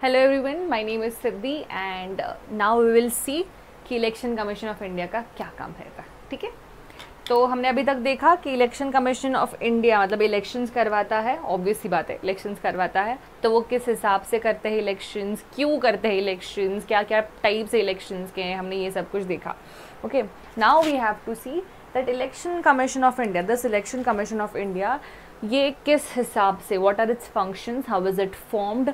Hello everyone, my name is Siddhi and now we will see कि election commission of India का क्या काम रहेगा। ठीक है, तो हमने अभी तक देखा कि इलेक्शन कमीशन ऑफ इंडिया मतलब इलेक्शंस करवाता है। ऑब्वियस सी बात है, इलेक्शंस करवाता है तो वो किस हिसाब से करते हैं इलेक्शंस, क्यों करते हैं इलेक्शंस, क्या क्या टाइप से इलेक्शंस के हैं, हमने ये सब कुछ देखा। Okay, now we have to see that election commission of India, this election commission of India, ये किस हिसाब से, what are its functions, how is it formed,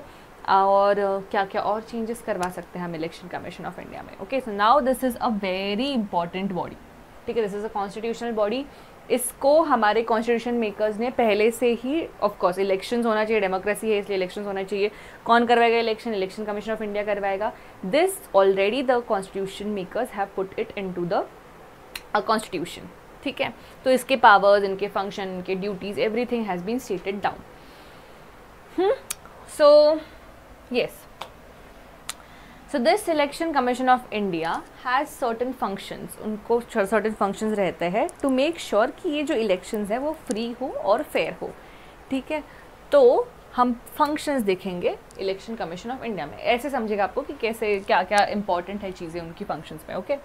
और क्या क्या और चेंजेस करवा सकते हैं हम इलेक्शन कमीशन ऑफ इंडिया में। Okay, so now this is a very important body. ठीक है, this is a constitutional body. इसको हमारे कॉन्स्टिट्यूशन मेकर्स ने पहले से ही, ऑफ कोर्स इलेक्शंस होना चाहिए, डेमोक्रेसी है इसलिए इलेक्शंस होना चाहिए। कौन करवाएगा election? Election commission of India करवाएगा। This already the constitution makers have put it into the constitution. ठीक है, तो इसके पावर्स, इनके फंक्शन, इनके duties, everything has been stated down. So yes, so this election commission of India has certain functions, उनको certain functions रहते हैं to make sure कि ये जो elections है वो free हो और fair हो। ठीक है, तो हम functions देखेंगे election commission of India में। ऐसे समझेगा आपको कि कैसे क्या क्या important है चीज़ें उनकी functions में। okay,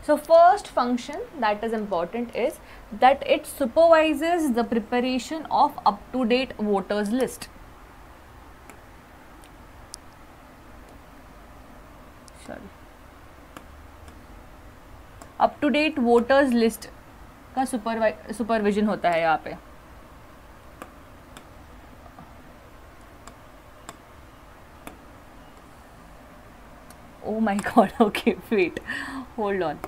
so first function that is important is that it supervises the preparation of up to date voters list। Up to date voters list का सुपरविजन होता है यहाँ पे। Oh my god, okay wait, hold on.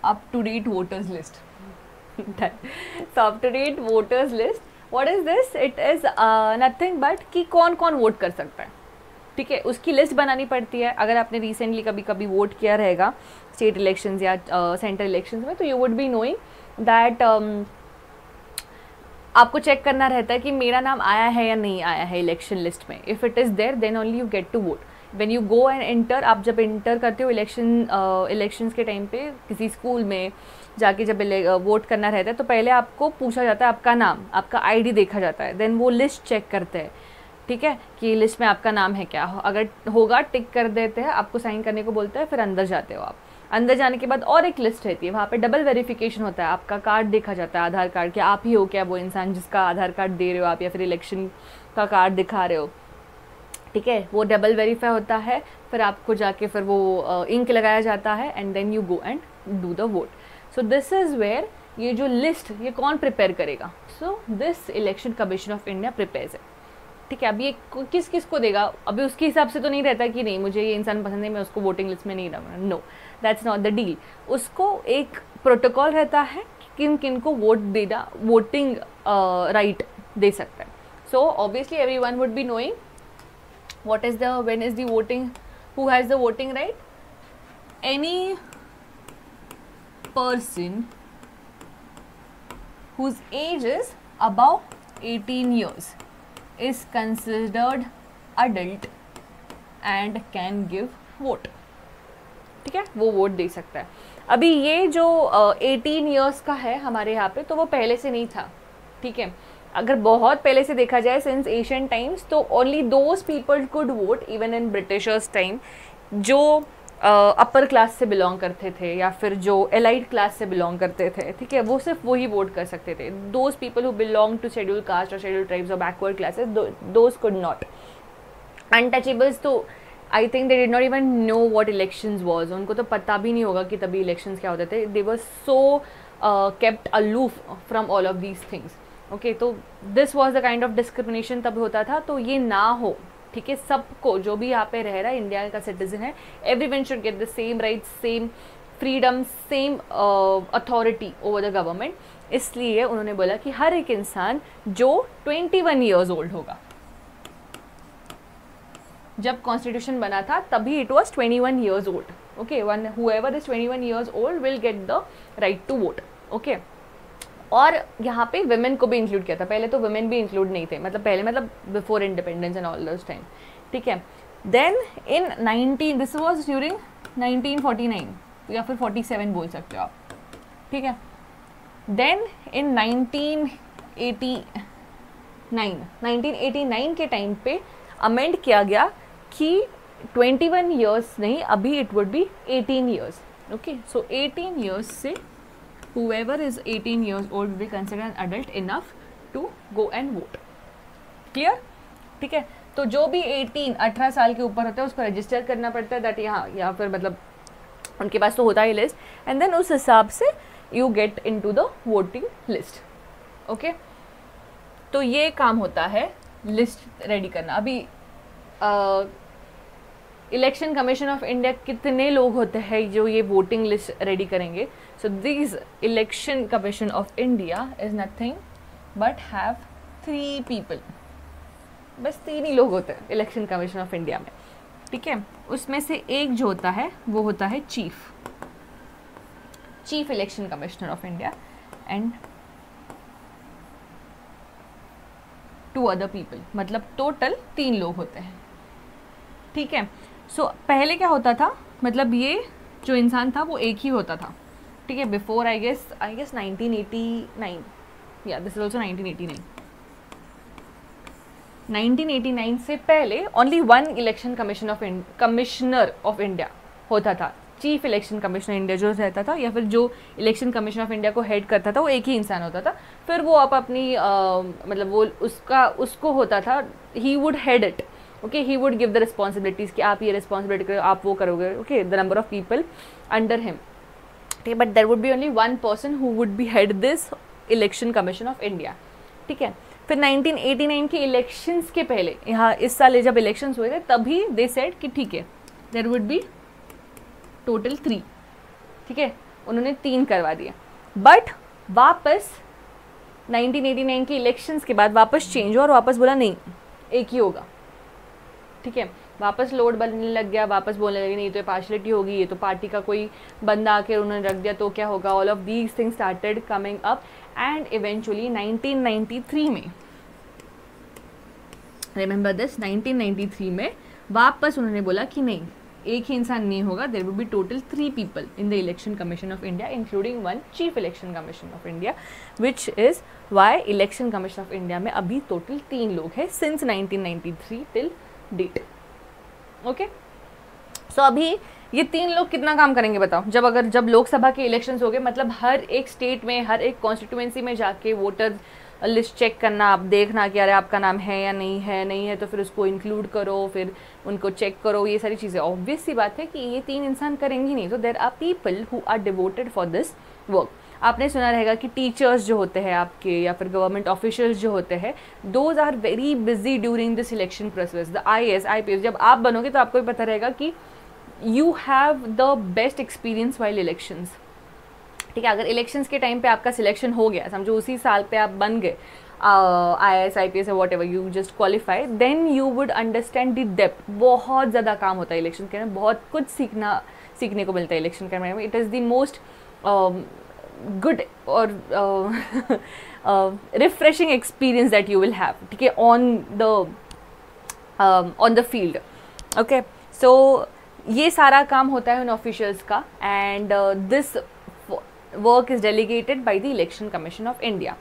Up to date voters list, so up to date voters list, what is this? It is nothing but कि कौन कौन vote कर सकता है। ठीक है, उसकी लिस्ट बनानी पड़ती है। अगर आपने रिसेंटली कभी कभी वोट किया रहेगा स्टेट इलेक्शंस या सेंट्रल इलेक्शंस में, तो you would be knowing that आपको चेक करना रहता है कि मेरा नाम आया है या नहीं आया है इलेक्शन लिस्ट में। If it is there then only you get to vote. When you go and enter, आप जब एंटर करते हो इलेक्शंस के टाइम पे किसी स्कूल में जाके जब वोट करना रहता है तो पहले आपको पूछा जाता है आपका नाम, आपका आईडी देखा जाता है, देन वो लिस्ट चेक करते हैं। ठीक है, कि लिस्ट में आपका नाम है क्या, अगर होगा टिक कर देते हैं, आपको साइन करने को बोलते हैं, फिर अंदर जाते हो आप। अंदर जाने के बाद और एक लिस्ट रहती है, वहाँ पे डबल वेरिफिकेशन होता है, आपका कार्ड देखा जाता है, आधार कार्ड, कि आप ही हो क्या वो इंसान जिसका आधार कार्ड दे रहे हो आप, या फिर इलेक्शन का कार्ड दिखा रहे हो। ठीक है, वो डबल वेरीफाई होता है, फिर आपको जाके फिर वो इंक लगाया जाता है and then you go and do the vote. So this is where ये जो लिस्ट ये कौन प्रिपेयर करेगा? So this election commission of India prepares है। ठीक है, अभी ये किस किस को देगा? अभी उसके हिसाब से तो नहीं रहता कि नहीं मुझे ये इंसान पसंद है मैं उसको वोटिंग लिस्ट में नहीं डालूंगा। No, that's not the deal. उसको एक प्रोटोकॉल रहता है कि किन किन को वोट देना, वोटिंग राइट दे सकता है। So obviously every one would be knowing what is the, when is the voting, who has the voting right? Any person whose age is above 18 years is considered adult and can give vote। ठीक है, वो vote दे सकता है। अभी ये जो 18 years का है हमारे यहाँ पे, तो वो पहले से नहीं था। ठीक है, अगर बहुत पहले से देखा जाए सिंस एशियन टाइम्स, तो only those people could vote even in Britishers time जो अपर क्लास से बिलोंग करते थे या फिर जो एलाइट क्लास से बिलोंग करते थे। ठीक है, वो सिर्फ वही वोट कर सकते थे। Those people who belong to schedule caste और शेड्यूल ट्राइब्स और backward classes, those could not. Untouchables तो I think they did not even know what elections was, उनको तो पता भी नहीं होगा कि तभी इलेक्शंस क्या होते थे। They were so kept aloof from all of these things. Okay, तो this was the kind of discrimination तब होता था, तो ये ना हो। ठीक है, सबको जो भी यहाँ पे रह रहा है इंडिया का सिटीजन है, everyone should get the same rights, same freedom, same authority over the government. इसलिए उन्होंने बोला कि हर एक इंसान जो 21 ईयर्स ओल्ड होगा, जब कॉन्स्टिट्यूशन बना था तभी it was 21 years old. Okay, one whoever is 21 years old will get the right to vote. Okay, और यहाँ पे वुमेन को भी इंक्लूड किया था। पहले तो वुमेन भी इंक्लूड नहीं थे, मतलब पहले मतलब before independence and all those time. ठीक है, then in 19, this was during 1949 या फिर 47 बोल सकते हो आप। ठीक है, देन इन 1980 1989 के टाइम पे अमेंड किया गया कि 21 ईयर्स नहीं, अभी it would be 18 years. Okay, so 18 years से whoever is 18 years old will be considered an adult enough to go and vote. Clear? ठीक है. तो जो भी 18 साल के ऊपर होता है उसको रजिस्टर करना पड़ता है दैट यहाँ या फिर मतलब उनके पास तो होता ही लिस्ट, एंड देन उस हिसाब से you get into the voting list. Okay, तो ये काम होता है लिस्ट रेडी करना. अभी इलेक्शन कमीशन ऑफ इंडिया कितने लोग होते हैं जो ये वोटिंग लिस्ट रेडी करेंगे? सो this election commission of India is nothing but have 3 people. बस 3 ही लोग होते हैं इलेक्शन कमीशन ऑफ इंडिया में. ठीक है, उसमें से एक जो होता है वो होता है chief election commissioner of India and 2 other people. मतलब टोटल 3 लोग होते हैं. ठीक है. सो पहले क्या होता था, मतलब ये जो इंसान था वो एक ही होता था. ठीक है, बिफोर आई गेस 1989, या दिस इज ऑल्सो 1989. 1989 से पहले only 1 election commissioner of India होता था. चीफ इलेक्शन कमिश्नर इंडिया जो रहता था या फिर जो इलेक्शन कमीशन ऑफ इंडिया को हेड करता था वो एक ही इंसान होता था. फिर वो आप अपनी मतलब वो उसको होता था, he would head it. Okay, he would give the responsibilities कि आप ये रिस्पॉन्सिबिलिटी करो, आप वो करोगे. Okay, the number of people under him. ठीक है, but there would be only 1 person who would be head this election commission of India. ठीक है. फिर 1989 के इलेक्शंस के पहले, यहाँ इस साल जब इलेक्शंस हुए थे तभी दे सेड कि ठीक है देयर वुड बी टोटल 3. ठीक है, उन्होंने 3 करवा दिया. बट वापस 1989 के इलेक्शंस के बाद वापस चेंज हुआ और वापस बोला नहीं एक ही होगा. ठीक है, वापस लोड बनने लग गया, वापस बोलने लगे नहीं तो ये पार्शलिटी होगी, ये तो पार्टी का कोई बंदा आके उन्होंने रख दिया तो क्या होगा. All of these things started coming up and eventually 1993 में, रिमेंबर दिस, 1993 में वापस उन्होंने बोला कि नहीं एक ही इंसान नहीं होगा, there will be total 3 people in the election commission of India including 1 chief election commission of India, which is why election commission of India में अभी टोटल 3 लोग हैं since 1993 till date. Okay, so अभी ये 3 लोग कितना काम करेंगे बताओ. जब लोकसभा के इलेक्शंस हो गए, मतलब हर एक स्टेट में हर एक कॉन्स्टिट्यूएंसी में जाके वोटर लिस्ट चेक करना, आप देखना कि अरे आपका नाम है या नहीं है तो फिर उसको इंक्लूड करो, फिर उनको चेक करो, ये सारी चीज़ें. ऑब्वियस सी बात है कि ये 3 इंसान करेंगे नहीं. तो there are people who are devoted for this work. आपने सुना रहेगा कि टीचर्स जो होते हैं आपके या फिर गवर्नमेंट ऑफिशियल्स जो होते हैं, those are very busy during this election process. The IAS IPS जब आप बनोगे तो आपको भी पता रहेगा कि you have the best experience while elections. ठीक है, अगर इलेक्शंस के टाइम पे आपका सिलेक्शन हो गया, समझो उसी साल पे आप बन गए IAS IPS whatever you just qualify, then you would understand the depth. बहुत ज़्यादा काम होता है इलेक्शन के में, बहुत कुछ सीखने को मिलता है इलेक्शन के में. It is the most good और refreshing experience that you will have. ठीक है, on the field. Okay, so ये सारा काम होता है उन ऑफिशियल्स का and this work is delegated by the election commission of India.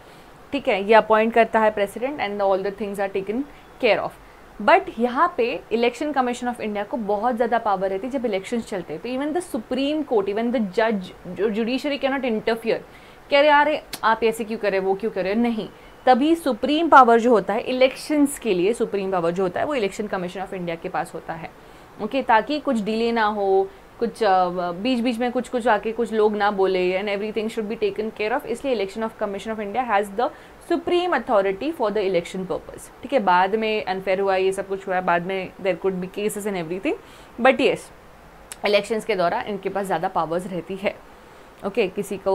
ठीक है, ये अपॉइंट करता है president and all the things are taken care of. But यहाँ पे इलेक्शन कमीशन ऑफ इंडिया को बहुत ज़्यादा पावर रहती है जब इलेक्शंस चलते हैं. तो even the supreme court, even the जज, जुडिशरी कैन नॉट इंटरफियर. कह रहे यार आप ऐसे क्यों करें, वो क्यों करें, नहीं. तभी सुप्रीम पावर जो होता है इलेक्शंस के लिए, सुप्रीम पावर जो होता है वो इलेक्शन कमीशन ऑफ इंडिया के पास होता है. ओके, ताकि कुछ डिले ना हो, कुछ बीच में कुछ आके कुछ लोग ना बोले, and everything should be taken care of. इसलिए election of commission of India has the supreme authority for the election purpose. ठीक है, बाद में अनफेयर हुआ, ये सब कुछ हुआ, बाद में there could be cases and everything, but yes elections के दौरान इनके पास ज़्यादा पावर्स रहती है. ओके, किसी को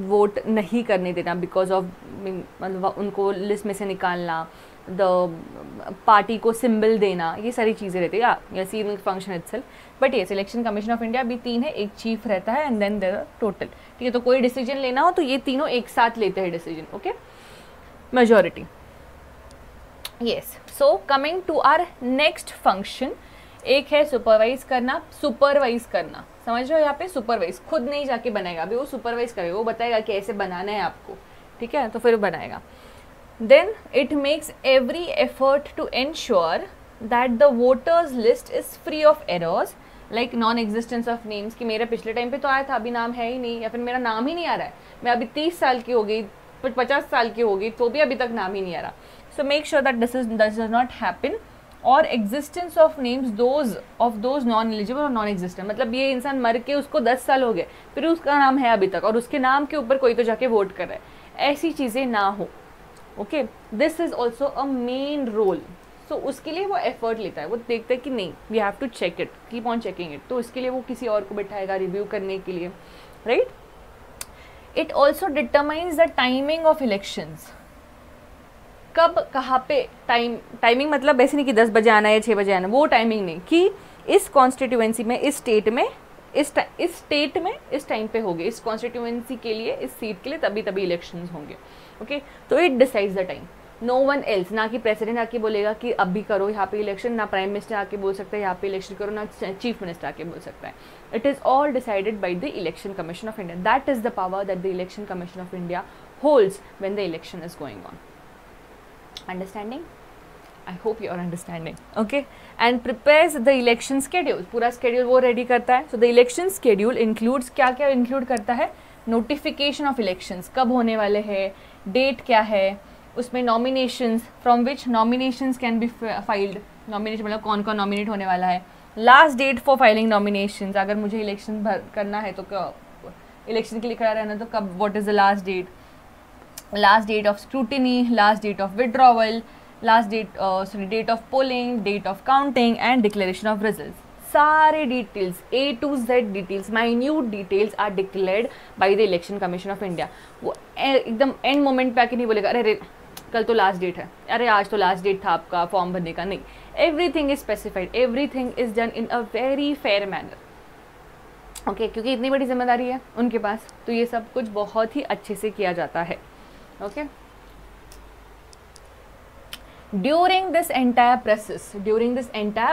वोट नहीं करने देना बिकॉज ऑफ, मतलब उनको लिस्ट में से निकालना, द पार्टी को सिंबल देना, ये सारी चीज़ें रहती है या सी फंक्शन इटसेल्फ. बट ये इलेक्शन कमीशन ऑफ इंडिया अभी 3 है, एक चीफ रहता है and then there are total. ठीक है, तो कोई डिसीजन लेना हो तो ये तीनों एक साथ लेते हैं decision. Okay, majority. Yes, so coming to our next function, एक है सुपरवाइज करना. समझ रहे हो, यहाँ पे सुपरवाइज खुद नहीं जाके बनाएगा, अभी वो सुपरवाइज करेगा, वो बताएगा कि ऐसे बनाना है आपको. ठीक है, तो फिर बनाएगा. then it makes every effort to ensure that the voters list is free of errors like non existence of names, कि मेरा पिछले टाइम पे तो आया था, अभी नाम है ही नहीं, या फिर मेरा नाम ही नहीं आ रहा है, मैं अभी 30 साल की हो गई, 50 साल की हो गई, तो भी अभी तक नाम ही नहीं आ रहा. So make sure that this does not happen. और existence of names those non eligible और non existent, मतलब ये इंसान मर के उसको 10 साल हो गए, फिर उसका नाम है अभी तक और उसके नाम के ऊपर कोई तो जाके वोट कर रहा है, ऐसी चीज़ें ना हो. Okay, this is also a main role. So उसके लिए वो एफर्ट लेता है, वो देखता है कि नहीं, we have to check it, keep on checking it, तो इसके लिए वो किसी और को बिठाएगा रिव्यू करने के लिए, right. It also determines the timing of elections. कब कहाँ पे टाइमिंग मतलब ऐसे नहीं कि 10 बजे आना है या 6 बजे आना, वो टाइमिंग नहीं, कि इस कॉन्स्टिट्यूएंसी में, इस स्टेट में, इस टाइम पे होंगे, इस कॉन्स्टिट्यूएंसी के लिए, इस सीट के लिए तभी इलेक्शंस होंगे. ओके, तो it decides the time, no one else. ना कि प्रेसिडेंट आके बोलेगा कि अभी करो यहाँ पे इलेक्शन, ना प्राइम मिनिस्टर आके बोल सकता है यहाँ पे इलेक्शन करो, ना चीफ मिनिस्टर आके बोल सकता है. It is all decided by the election commission of India. That is the power that the election commission of India holds when the election is going on. Understanding? I hope you are understanding. Okay, and prepares the election schedule. पूरा schedule वो ready करता है. So the election schedule includes क्या क्या include करता है? Notification of elections, कब होने वाले हैं, date क्या है, उसमें nominations, from which nominations can be filed. Nomination मतलब कौन कौन nominate होने वाला है. Last date for filing nominations. अगर मुझे election करना है तो election के लिए खड़ा रहना तो कब, what is the last date? Last date of scrutiny, last date of withdrawal, last date date of polling, date of counting and declaration of results. सारे details, A to Z details, minute details are declared by the Election Commission of India. वो एकदम end moment पे आके नहीं बोलेगा अरे कल तो लास्ट डेट है, अरे आज तो लास्ट डेट था आपका फॉर्म भरने का, नहीं. Everything is specified, everything is done in a very fair manner. Okay, क्योंकि इतनी बड़ी जिम्मेदारी है उनके पास, तो ये सब कुछ बहुत ही अच्छे से किया जाता है. Okay, During this entire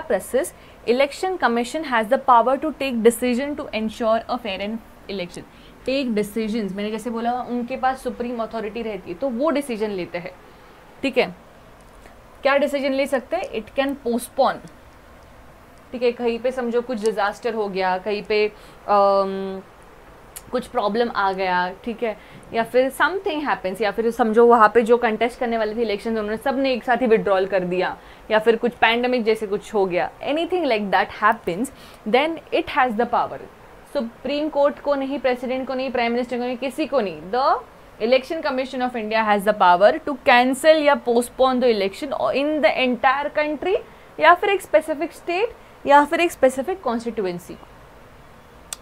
process, Election Commission has the power to take decision to ensure a fair and election. Take decisions, मैंने जैसे बोला उनके पास सुप्रीम अथॉरिटी रहती है, तो वो डिसीजन लेते हैं. ठीक है, क्या डिसीजन ले सकते हैं? It can postpone. ठीक है, कहीं पे समझो कुछ डिजास्टर हो गया, कहीं पे कुछ प्रॉब्लम आ गया, ठीक है, या फिर समथिंग हैपेंस, या फिर समझो वहाँ पे जो कंटेस्ट करने वाले थे इलेक्शन, उन्होंने सब ने एक साथ ही विड्रॉल कर दिया, या फिर कुछ पैंडमिक जैसे कुछ हो गया, anything like that happens, then it has the power. Supreme court को नहीं, प्रेसिडेंट को नहीं, प्राइम मिनिस्टर को नहीं, किसी को नहीं, the election commission of India has the power to cancel या postpone the election in the entire country, या फिर एक स्पेसिफिक स्टेट, या फिर एक specific constituency.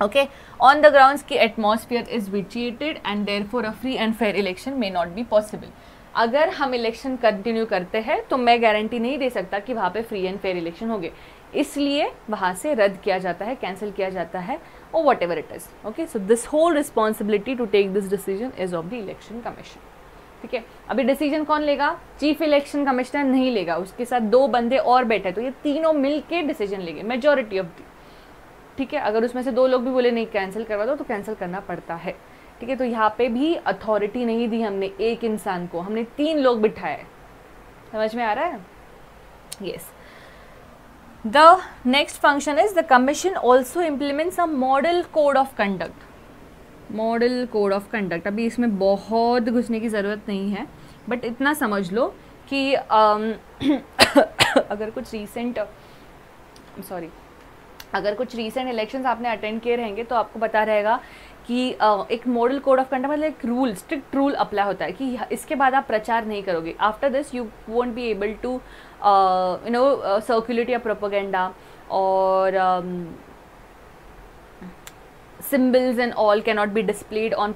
Okay, on the grounds कि atmosphere is vitiated and therefore a free and fair election may not be possible. अगर हम इलेक्शन कंटिन्यू करते हैं तो मैं गारंटी नहीं दे सकता कि वहाँ पे फ्री एंड फेयर इलेक्शन होंगे, इसलिए वहाँ से रद्द किया जाता है, कैंसिल किया जाता है, और whatever it is. Okay, so this whole responsibility to take this decision is of the election commission. ठीक है, अभी डिसीजन कौन लेगा? चीफ इलेक्शन कमिश्नर नहीं लेगा, उसके साथ 2 बंदे और बैठे, तो ये तीनों मिल के डिसीजन लेंगे, मेजॉरिटी ऑफ दी. ठीक है, अगर उसमें से 2 लोग भी बोले नहीं कैंसिल करवा दो, तो कैंसिल करना पड़ता है. ठीक है, तो यहाँ पे भी अथॉरिटी नहीं दी हमने एक इंसान को, हमने 3 लोग बिठाए. समझ में आ रहा है? Yes. The next function is the commission also implements a model code of conduct. Model code of conduct, अभी इसमें बहुत घुसने की ज़रूरत नहीं है, बट इतना समझ लो कि अगर कुछ रीसेंट इलेक्शंस आपने अटेंड किए रहेंगे तो आपको पता रहेगा कि एक मॉडल कोड ऑफ कंडक्ट मतलब एक रूल, स्ट्रिक्ट रूल अप्लाई होता है कि इसके बाद आप प्रचार नहीं करोगे. After this you won't be able to circulate या प्रोपेगेंडा और symbols and all cannot be displayed on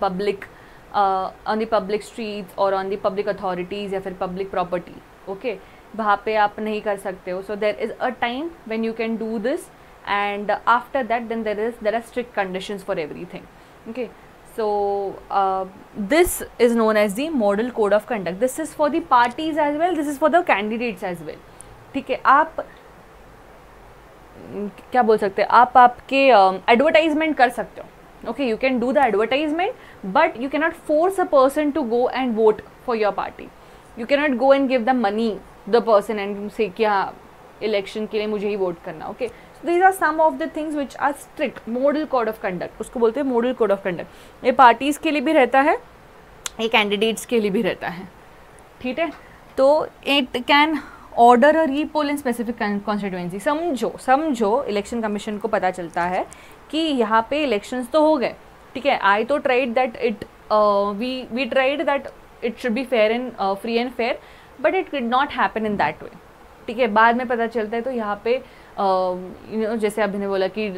the public streets or on the public authorities या फिर public property. Okay, वहाँ पे आप नहीं कर सकते हो. So there is a time when you can do this, and after that then there are strict conditions for everything. Okay, so this is known as the model code of conduct. This is for the parties as well, this is for the candidates as well. ठीक है, आप क्या बोल सकते हैं, आप आपके advertisement कर सकते हो. Okay, you can do the advertisement, but you can not force a person to go and vote for your party. You can not go and give the money the person and say कि हाँ election के लिए मुझे ही vote करना. Okay, so these are some of the things which are strict. Model code of conduct उसको बोलते हैं, मॉडल कोड ऑफ कंडक्ट. ये पार्टीज़ के लिए भी रहता है, ये कैंडिडेट्स के लिए भी रहता है. ठीक है, तो it can order a repoll in specific constituency. समझो इलेक्शन कमीशन को पता चलता है कि यहाँ पे इलेक्शंस तो हो गए, ठीक है. आई तो tried that it we tried that it should be fair and free and fair, but it did not happen in that way. ठीक है, बाद में पता चलता है. तो यहाँ पे जैसे अभी ने बोला कि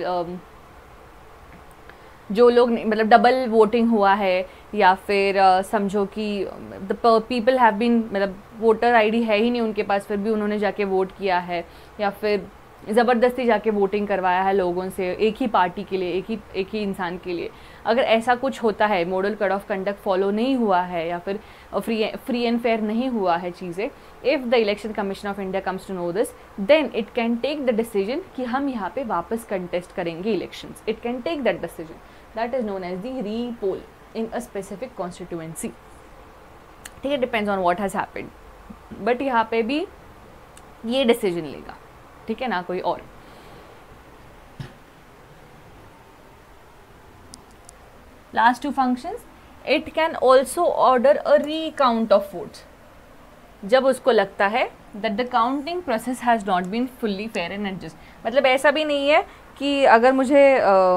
जो लोग मतलब डबल वोटिंग हुआ है, या फिर समझो कि द पीपल हैव बीन मतलब वोटर आईडी है ही नहीं उनके पास, फिर भी उन्होंने जाके वोट किया है, या फिर ज़बरदस्ती जाके वोटिंग करवाया है लोगों से एक ही पार्टी के लिए, एक ही इंसान के लिए. अगर ऐसा कुछ होता है, model code of conduct follow नहीं हुआ है, या फिर फ्री एंड फेयर नहीं हुआ है चीज़ें, if the election commission of India comes to know this, then it can take the decision कि हम यहाँ पे वापस कंटेस्ट करेंगे elections. It can take that decision. That is known as the repoll in a specific constituency. ठीक है, depends on what has happened. But यहाँ पे भी ये डिसीजन लेगा, ठीक है ना, कोई और. Last two functions, it can also order a recount of votes जब उसको लगता है that the counting process has not been fully fair and just. मतलब ऐसा भी नहीं है कि अगर मुझे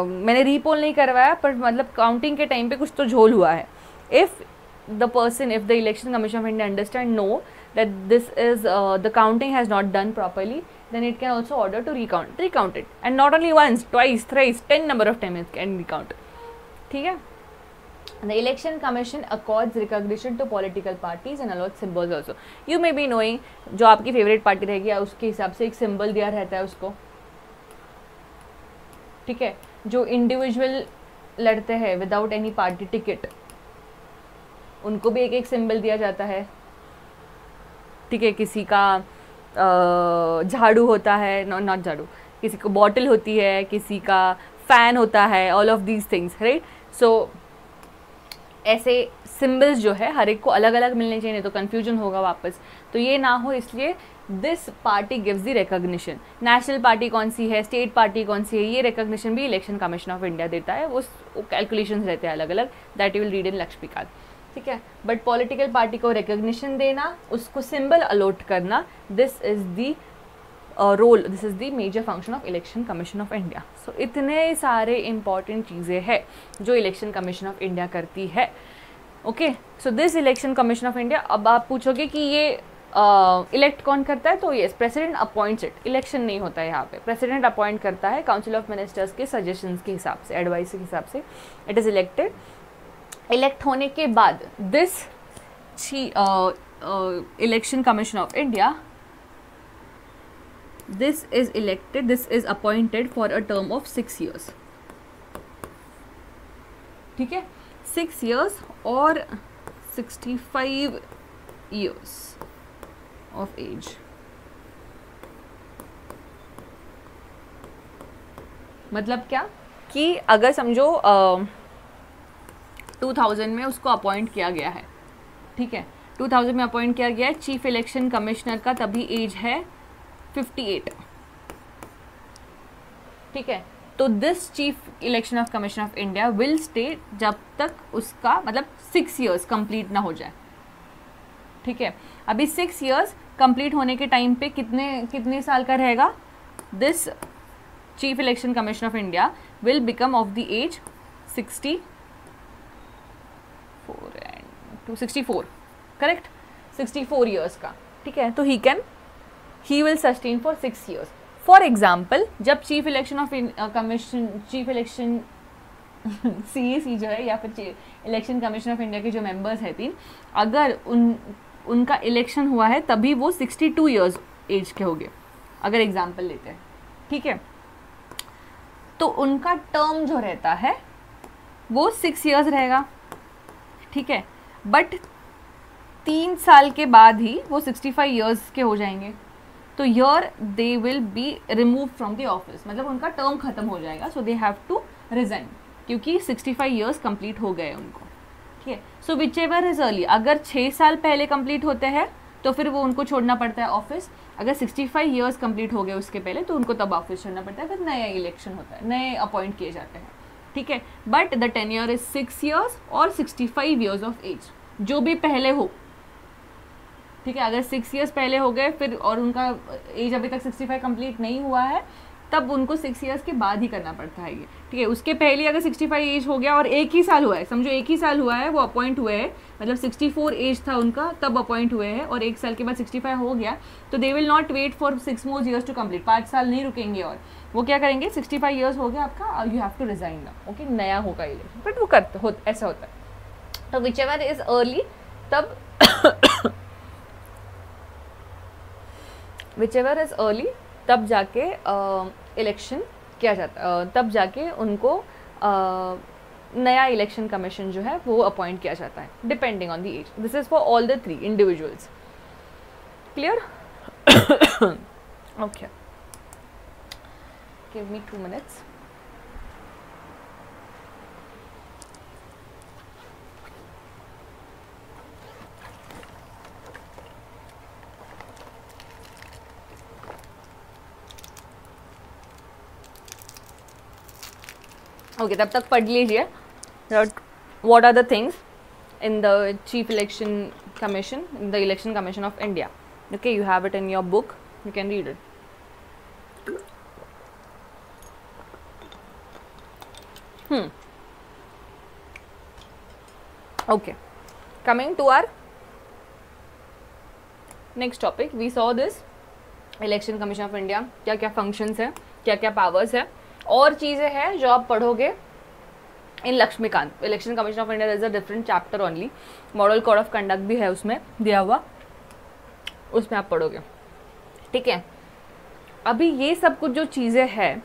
मैंने रीपोल नहीं करवाया पर मतलब काउंटिंग के टाइम पे कुछ तो झोल हुआ है. If the election commission of India understand know that this is the counting has not done properly, then it can also order to recount it, and not only once, twice, thrice, 10 number of times it can recount. ठीक है. The election commission accords recognition to political parties and allows symbols also. You may be knowing जो आपकी favourite party रहेगी उसके हिसाब से एक symbol दिया रहता है उसको. ठीक है, जो इंडिविजुअल लड़ते हैं विदाउट एनी पार्टी टिकट उनको भी एक एक सिंबल दिया जाता है. ठीक है, किसी का झाड़ू होता है, नॉट झाड़ू, किसी को बॉटल होती है, किसी का फैन होता है, all of these things, right. So ऐसे सिंबल्स जो है हर एक को अलग अलग मिलने चाहिए, नहीं तो कन्फ्यूजन होगा वापस. तो ये ना हो इसलिए this party gives the recognition. National party कौन सी है, स्टेट पार्टी कौन सी है, ये रिकॉग्निशन भी इलेक्शन कमीशन ऑफ इंडिया देता है. वो कैलकुलेशंस रहते हैं अलग अलग, that you will read in Laxmikanth. ठीक है, बट पॉलिटिकल पार्टी को रिकॉग्निशन देना, उसको सिंबल अलॉट करना, this is the role, this is the major function of election commission of India. So इतने सारे इंपॉर्टेंट चीज़ें हैं जो इलेक्शन कमीशन ऑफ इंडिया करती है. Okay, so this election commission of India. अब आप पूछोगे कि ये इलेक्ट कौन करता है, तो yes, president appoints it. Election नहीं होता है यहाँ पे, प्रेसिडेंट अपॉइंट करता है काउंसिल ऑफ मिनिस्टर्स के सजेशंस के हिसाब से, एडवाइस के हिसाब से. It is elected. इलेक्ट होने के बाद this election commission of India, this is elected, this is appointed for a term of 6 years. ठीक है, 6 years और 65 years of age. मतलब क्या कि अगर समझो 2000 में उसको अपॉइंट किया गया है, ठीक है, 2000 में अपॉइंट किया गया है, चीफ इलेक्शन कमिश्नर का तभी एज है 58. ठीक है, तो this chief election of commission of India will stay जब तक उसका मतलब 6 years कंप्लीट ना हो जाए. ठीक है, अभी 6 years कंप्लीट होने के टाइम पे कितने साल का रहेगा. This chief election commission of India will become of the age 64, correct, 64 years का. ठीक है, तो he will sustain for 6 years. For example, जब chief election of commission, chief election CEC जो है या फिर इलेक्शन कमीशन ऑफ इंडिया के जो मेंबर्स हैं 3, अगर उनका इलेक्शन हुआ है तभी वो 62 years एज के हो गए, अगर एग्जाम्पल लेते हैं. ठीक है, तो उनका टर्म जो रहता है वो 6 years रहेगा. ठीक है, बट 3 साल के बाद ही वो 65 years के हो जाएंगे. तो yeah they will be remove from the office, मतलब उनका टर्म खत्म हो जाएगा. So they have to resign, क्योंकि 65 years कंप्लीट हो गए उनको. ठीक है। So whichever is early, अगर 6 साल पहले कंप्लीट होते हैं तो फिर वो उनको छोड़ना पड़ता है ऑफिस, अगर 65 ईयर्स कंप्लीट हो गए उसके पहले तो उनको तब ऑफिस छोड़ना पड़ता है, फिर नया इलेक्शन होता है, नए अपॉइंट किए जाते हैं, ठीक है। But the tenure is 6 years और 65 ईयर्स ऑफ एज, जो भी पहले हो, ठीक है। अगर 6 ईयर्स पहले हो गए फिर और उनका एज अभी तक 65 कंप्लीट नहीं हुआ है, तब उनको 6 ईयर्स के बाद ही करना पड़ता है ये, ठीक है। उसके पहले अगर 65 एज हो गया और एक ही साल हुआ है, समझो एक ही साल हुआ है वो अपॉइंट हुए हैं, मतलब 64 एज था उनका तब अपॉइंट हुए हैं और एक साल के बाद 65 हो गया, तो they will not wait for 6 more years to complete, 5 साल नहीं रुकेंगे और वो क्या करेंगे, 65 ईयर्स हो गया आपका, you have to resign now, okay, नया होगा इलेक्शन, बट वो ऐसा होता है। तो विच एवर इज अर्ली, तब विच एवर इज अर्ली तब जाके इलेक्शन किया जाता, तब जाके उनको नया इलेक्शन कमीशन जो है वो अपॉइंट किया जाता है, depending on the age. This is for all the 3 individuals, clear? Okay, give me 2 minutes. Okay, तब तक पढ़ लीजिए what are the things in the chief election commission, in the election commission of India, okay, you have it in your book, you can read it. Okay, coming to our next topic, we saw this election commission of India, क्या क्या functions है, क्या क्या powers है, और चीज़ें हैं जो आप पढ़ोगे in Laxmikanth. Election commission of India is a different chapter only, model code of conduct भी है उसमें दिया हुआ, उसमें आप पढ़ोगे, ठीक है. अभी ये सब कुछ जो चीज़ें हैं,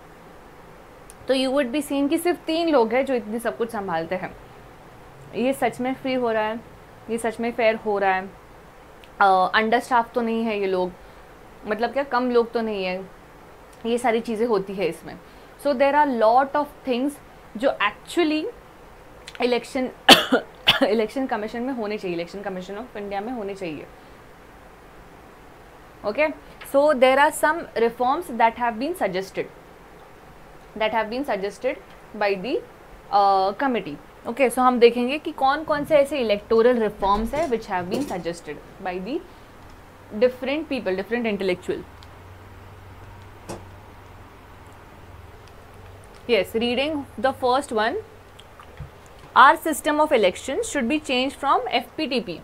तो यू वुड बी सीन कि सिर्फ 3 लोग हैं जो इतनी सब कुछ संभालते हैं. ये सच में फ्री हो रहा है, ये सच में फेयर हो रहा है, अंडर स्टाफ तो नहीं है ये लोग, मतलब क्या कम लोग तो नहीं है, ये सारी चीज़ें होती है इसमें. So there are lot of things जो एक्चुअली इलेक्शन कमीशन में होने चाहिए, इलेक्शन कमीशन ऑफ इंडिया में होने चाहिए. Okay, so there are some reforms that have been suggested by the committee. Okay, so हम देखेंगे कि कौन कौन से ऐसे इलेक्टोरल रिफॉर्म्स है which have been suggested by the different people, different intellectual. Yes, reading the first one, our system of elections should be changed from FPTP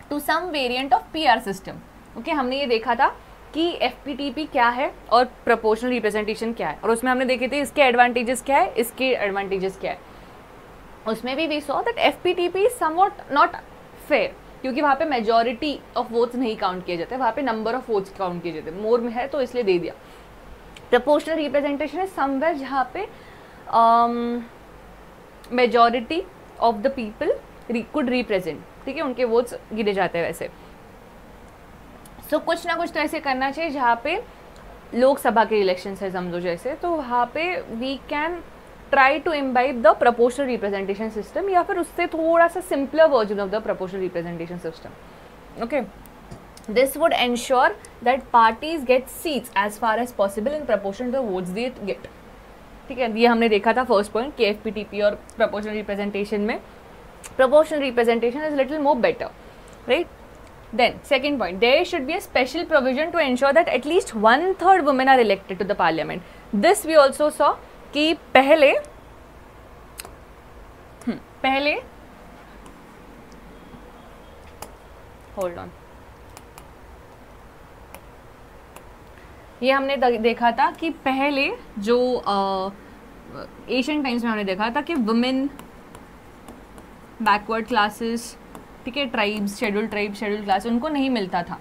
to some variant of PR system. Okay, हमने ये देखा था कि FPTP क्या है और proportional representation क्या है, और उसमें हमने देखे थे इसके advantages क्या है, इसके advantages क्या है. उसमें भी we saw that FPTP is somewhat not fair, क्योंकि वहाँ पे मेजॉरिटी ऑफ वोट्स नहीं काउंट किए जाते, वहाँ पे नंबर ऑफ वोट्स काउंट किए जाते, मोर में है तो इसलिए दे दिया. प्रपोर्शनल रिप्रेजेंटेशन है समवेयर जहाँ पे majority of the people could represent, ठीक है, उनके वोट्स गिने जाते हैं वैसे. सो कुछ ना कुछ तो ऐसे करना चाहिए जहाँ पे लोकसभा के इलेक्शन है समझो जैसे, तो वहाँ पे we can try to imbibe the proportional representation system, या फिर उससे थोड़ा सा simpler version of the proportional representation system. Okay, this would ensure that parties get seats as far as possible in proportion to the votes they get. ठीक है, ये हमने देखा था फर्स्ट पॉइंट कि FPTP और प्रपोर्शनल रिप्रेजेंटेशन में proportional representation is little more better, right. Then second point, there should be a special provision to ensure that at least 1/3 women are elected to the parliament. This we also saw कि पहले hold on, ये हमने देखा था कि पहले जो Asian times में हमने देखा था कि वुमेन, बैकवर्ड क्लासेस, ठीक है, tribes, scheduled tribe, scheduled class, उनको नहीं मिलता था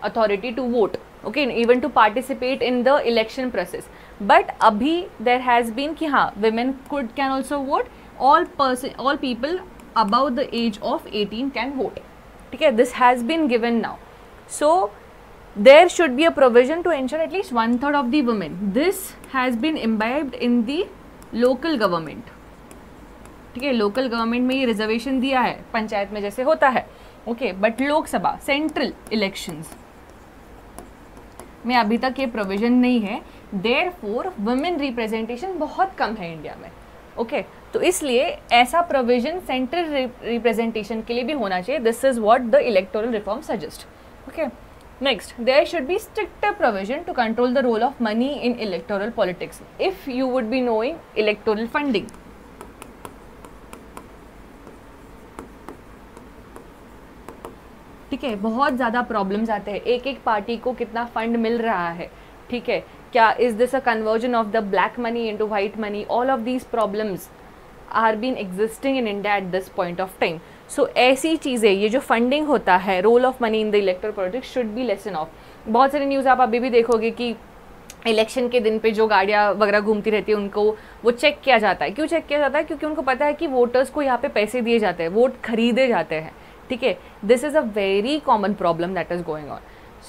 authority to vote, okay, even to participate in the election process. But अभी देर हैज़ बीन कि हाँ women can also vote, all people above the age of 18 can vote. ठीक है, this has been given now. So there should be a provision to ensure at least 1/3 of the women. This has been imbibed in the local government. ठीक है, local government में ये reservation दिया है, पंचायत में जैसे होता है, okay, but Lok Sabha central elections में अभी तक ये प्रोविजन नहीं है, देयरफॉर वुमेन रिप्रेजेंटेशन बहुत कम है इंडिया में, ओके, तो इसलिए ऐसा प्रोविजन सेंट्रल रिप्रेजेंटेशन के लिए भी होना चाहिए. This is what the electoral reform suggest. Okay, next, there should be stricter provision to control the role of money in electoral politics. If you would be knowing electoral funding, ठीक है, बहुत ज़्यादा problems आते हैं, एक एक party को कितना फंड मिल रहा है, ठीक है, क्या is this a conversion of the black money into white money, all of these problems are been existing in India at this point of time. So ऐसी चीज़ें, ये जो फंडिंग होता है, role of money in the electoral politics should be lessen of. बहुत सारी news आप अभी भी देखोगे कि इलेक्शन के दिन पे जो गाड़ियाँ वगैरह घूमती रहती है उनको वो चेक किया जाता है. क्यों चेक किया जाता है? क्योंकि उनको पता है कि वोटर्स को यहाँ पे पैसे दिए जाते हैं, वोट खरीदे जाते हैं, ठीक है. This is a very common problem that is going on.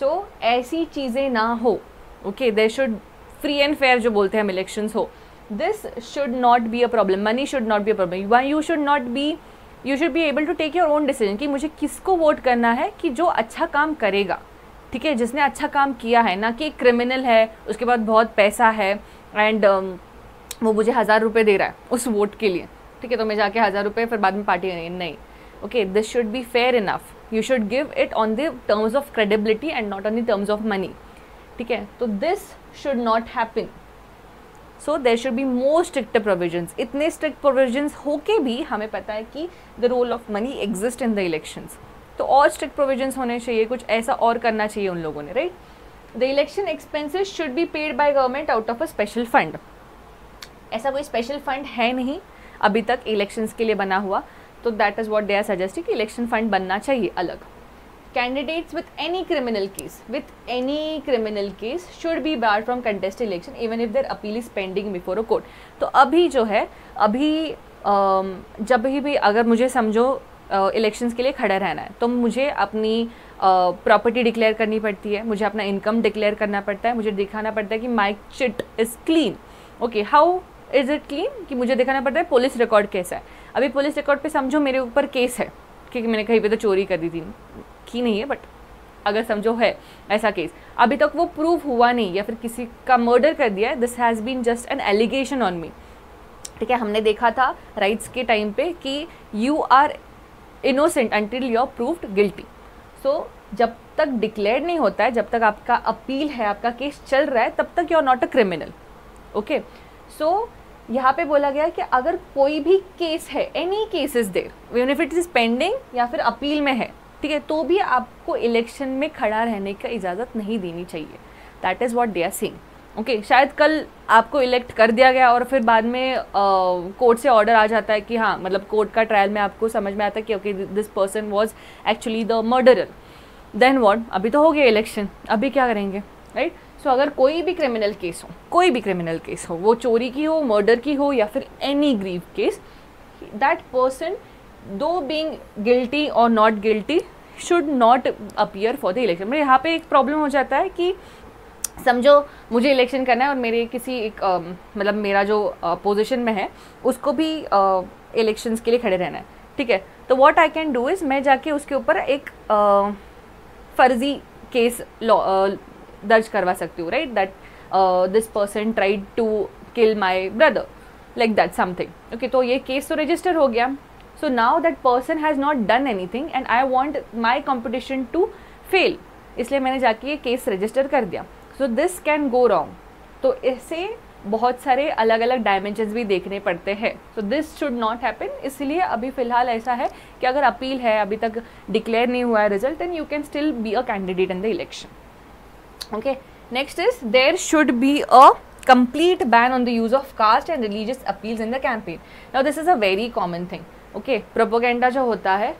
So ऐसी चीज़ें ना हो, okay, they should free and fair जो बोलते हैं हम इलेक्शंस हो, this should not be a problem. Money should not be a problem. You should be able to take your own decision कि मुझे किसको वोट करना है, कि जो अच्छा काम करेगा, ठीक है, जिसने अच्छा काम किया है, ना कि क्रिमिनल है, उसके बाद बहुत पैसा है एंड वो मुझे 1000 रुपये दे रहा है उस वोट के लिए, ठीक है, तो मैं जाके 1000 रुपये फिर बाद में पार्टी करेंगे, नहीं. Okay, this should be fair enough. You should give it on the terms of credibility and not on the terms of money, ठीक है. तो this should not happen. So there should be more strict provisions. इतने strict provisions होके भी हमें पता है कि the role of money exist in the elections, तो और स्ट्रिक्ट प्रोविजंस होने चाहिए, कुछ ऐसा और करना चाहिए उन लोगों ने, right. The election expenses should be paid by government out of a special fund. ऐसा कोई स्पेशल फंड है नहीं अभी तक इलेक्शंस के लिए बना हुआ, तो that is what they are suggesting कि इलेक्शन फंड बनना चाहिए अलग. Candidates with any criminal case should be barred from contest election even if their appeal is pending before a court. तो अभी जो है, अभी जब भी अगर मुझे समझो इलेक्शंस के लिए खड़ा रहना है, तो मुझे अपनी प्रॉपर्टी डिक्लेयर करनी पड़ती है, मुझे अपना इनकम डिक्लेयर करना पड़ता है, मुझे दिखाना पड़ता है कि my chit is clean. Okay, how is it clean? कि मुझे दिखाना पड़ता है पुलिस रिकॉर्ड कैसा है. अभी पुलिस रिकॉर्ड पे समझो मेरे ऊपर केस है क्योंकि मैंने कहीं पे तो चोरी कर दी थी, की नहीं है, बट अगर समझो है ऐसा केस, अभी तक वो प्रूव हुआ नहीं, या फिर किसी का मर्डर कर दिया है, this has been just an allegation on me, ठीक है. हमने देखा था राइट्स के टाइम पे कि you are innocent until you are proved guilty. So जब तक डिक्लेयर नहीं होता है, जब तक आपका अपील है, आपका केस चल रहा है, तब तक you are not a criminal. Okay, so यहाँ पे बोला गया कि अगर कोई भी केस है, any case is there, even if it is pending या फिर अपील में है, ठीक है, तो भी आपको इलेक्शन में खड़ा रहने का इजाज़त नहीं देनी चाहिए. That is what they are saying. Okay, शायद कल आपको इलेक्ट कर दिया गया और फिर बाद में कोर्ट से ऑर्डर आ जाता है कि हाँ, मतलब कोर्ट का ट्रायल में आपको समझ में आता है कि okay this person was actually the murderer. Then what? अभी तो हो गया इलेक्शन, अभी क्या करेंगे, राइट. सो अगर कोई भी क्रिमिनल केस हो, वो चोरी की हो, मर्डर की हो, या फिर any grave case, that person though being guilty और not guilty should not appear for the election. मतलब यहाँ पे एक प्रॉब्लम हो जाता है कि समझो मुझे इलेक्शन करना है और मेरे किसी एक मतलब मेरा जो पोजीशन में है उसको भी इलेक्शंस के लिए खड़े रहना है, ठीक है. तो what I can do is, मैं जाके उसके ऊपर एक फर्जी केस दर्ज करवा सकती हूँ, right, that this person tried to kill my brother, like that something. Okay, तो ये केस तो रजिस्टर हो गया. So now that person has not done anything and I want my competition to fail, इसलिए मैंने जाके ये केस रजिस्टर कर दिया. So this can go wrong. तो इससे बहुत सारे अलग अलग डायमेंशंस भी देखने पड़ते हैं. So this should not happen. इसलिए अभी फ़िलहाल ऐसा है कि अगर अपील है, अभी तक डिक्लेयर नहीं हुआ है result, then you can still be a candidate in the election. Okay, next is there should be a complete ban on the use of caste and religious appeals in the campaign. Now this is a very common thing. Okay, propaganda जो होता है,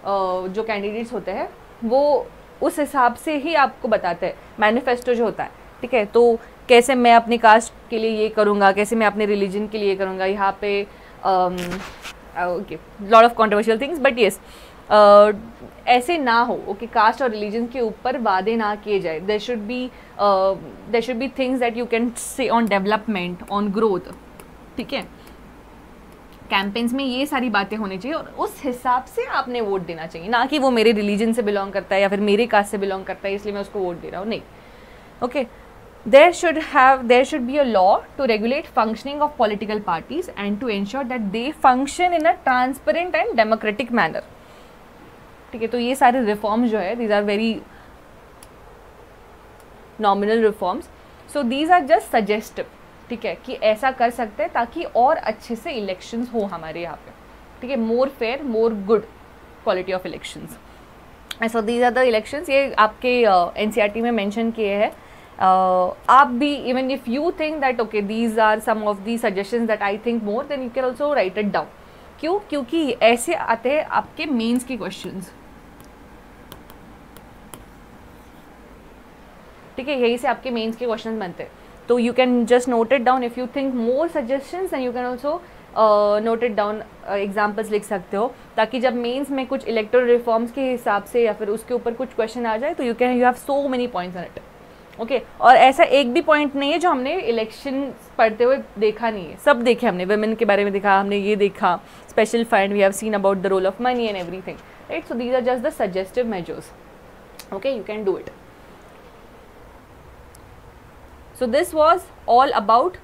जो candidates होते हैं वो उस हिसाब से ही आपको बताते हैं. मैनिफेस्टो जो होता है, ठीक है, तो कैसे मैं अपनी कास्ट के लिए ये करूँगा, कैसे मैं अपने रिलीजन के लिए करूँगा. यहाँ पे okay, lot of controversial things, but yes ऐसे ना हो. ओके, कास्ट और रिलीजन के ऊपर वादे ना किए जाए. There should be things that you can say on development, on growth, ठीक है. कैंपेन्स में ये सारी बातें होनी चाहिए और उस हिसाब से आपने वोट देना चाहिए, ना कि वो मेरे रिलीजन से बिलोंग करता है या फिर मेरे कास्ट से बिलोंग करता है इसलिए मैं उसको वोट दे रहा हूँ, नहीं. Okay, there should be a law to regulate functioning of political parties and to ensure that they function in a transparent and democratic manner. ठीक है, तो ये सारे रिफॉर्म्स जो है these are very nominal reforms, so these are just suggestive. ठीक है, कि ऐसा कर सकते हैं ताकि और अच्छे से इलेक्शंस हो हमारे यहाँ पे. ठीक है, more fair, more good quality of elections. So these are the elections. ये आपके एनसीईआरटी में मेंशन किए हैं. आप भी, even if you think that okay these are some of the suggestions that I think more, then you can also write it down. क्यों? क्योंकि ऐसे आते हैं आपके मेंस के क्वेश्चंस. ठीक है, यही से आपके मेंस के क्वेश्चंस बनते हैं. तो you can just note it down. If you think more suggestions and you can also note it down. Examples लिख सकते हो ताकि जब मेंस में कुछ इलेक्टोरल रिफॉर्म्स के हिसाब से या फिर उसके ऊपर कुछ क्वेश्चन आ जाए तो you have so many points on it. Okay, और ऐसा एक भी पॉइंट नहीं है जो हमने इलेक्शन पढ़ते हुए देखा नहीं है. सब देखे हमने. वुमेन के बारे में देखा हमने, ये देखा special fund, we have seen about the role of money and everything, right. So these are just the suggestive measures. Okay, you can do it. So this was all about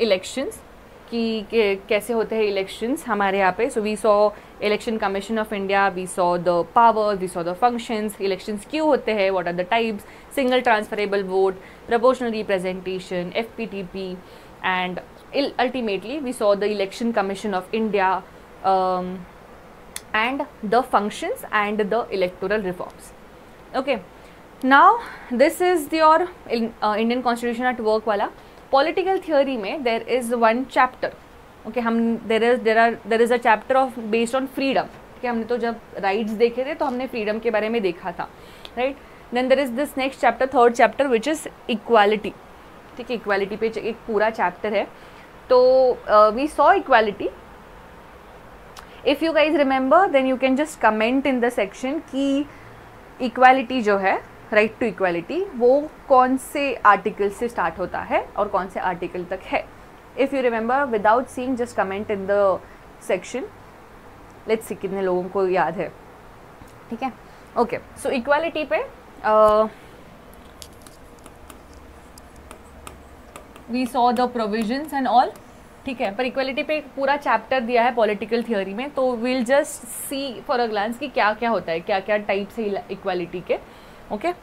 elections, कि कैसे होते हैं elections हमारे यहाँ पे. So we saw election commission of India, we saw the powers, we saw the functions, elections क्यों होते हैं, what are the types, single transferable vote, proportional representation, FPTP, and ultimately we saw the election commission of India and the functions and the electoral reforms. Okay, now this is your Indian constitution at work वाला. Political theory में there is one chapter. Okay, हम there is a chapter of based on freedom. Okay, हमने तो जब rights देखे थे तो हमने freedom के बारे में देखा था, right? Then there is this next chapter, third chapter, which is equality. ठीक है, equality पे एक पूरा chapter है. तो we saw equality. If you guys remember, then you can just comment in the section कि equality जो है, राइट टू इक्वालिटी, वो कौन से आर्टिकल से स्टार्ट होता है और कौन से आर्टिकल तक है. If you remember, without seeing just comment in the section. Let's see कितने लोगों को याद है. ठीक है, ओके. सो इक्वालिटी पे we saw the provisions and all. ठीक है, पर इक्वालिटी पे पूरा चैप्टर दिया है पॉलिटिकल थियोरी में, तो will just see for a glance कि क्या क्या होता है, क्या क्या टाइप्स है इक्वालिटी के. Okay,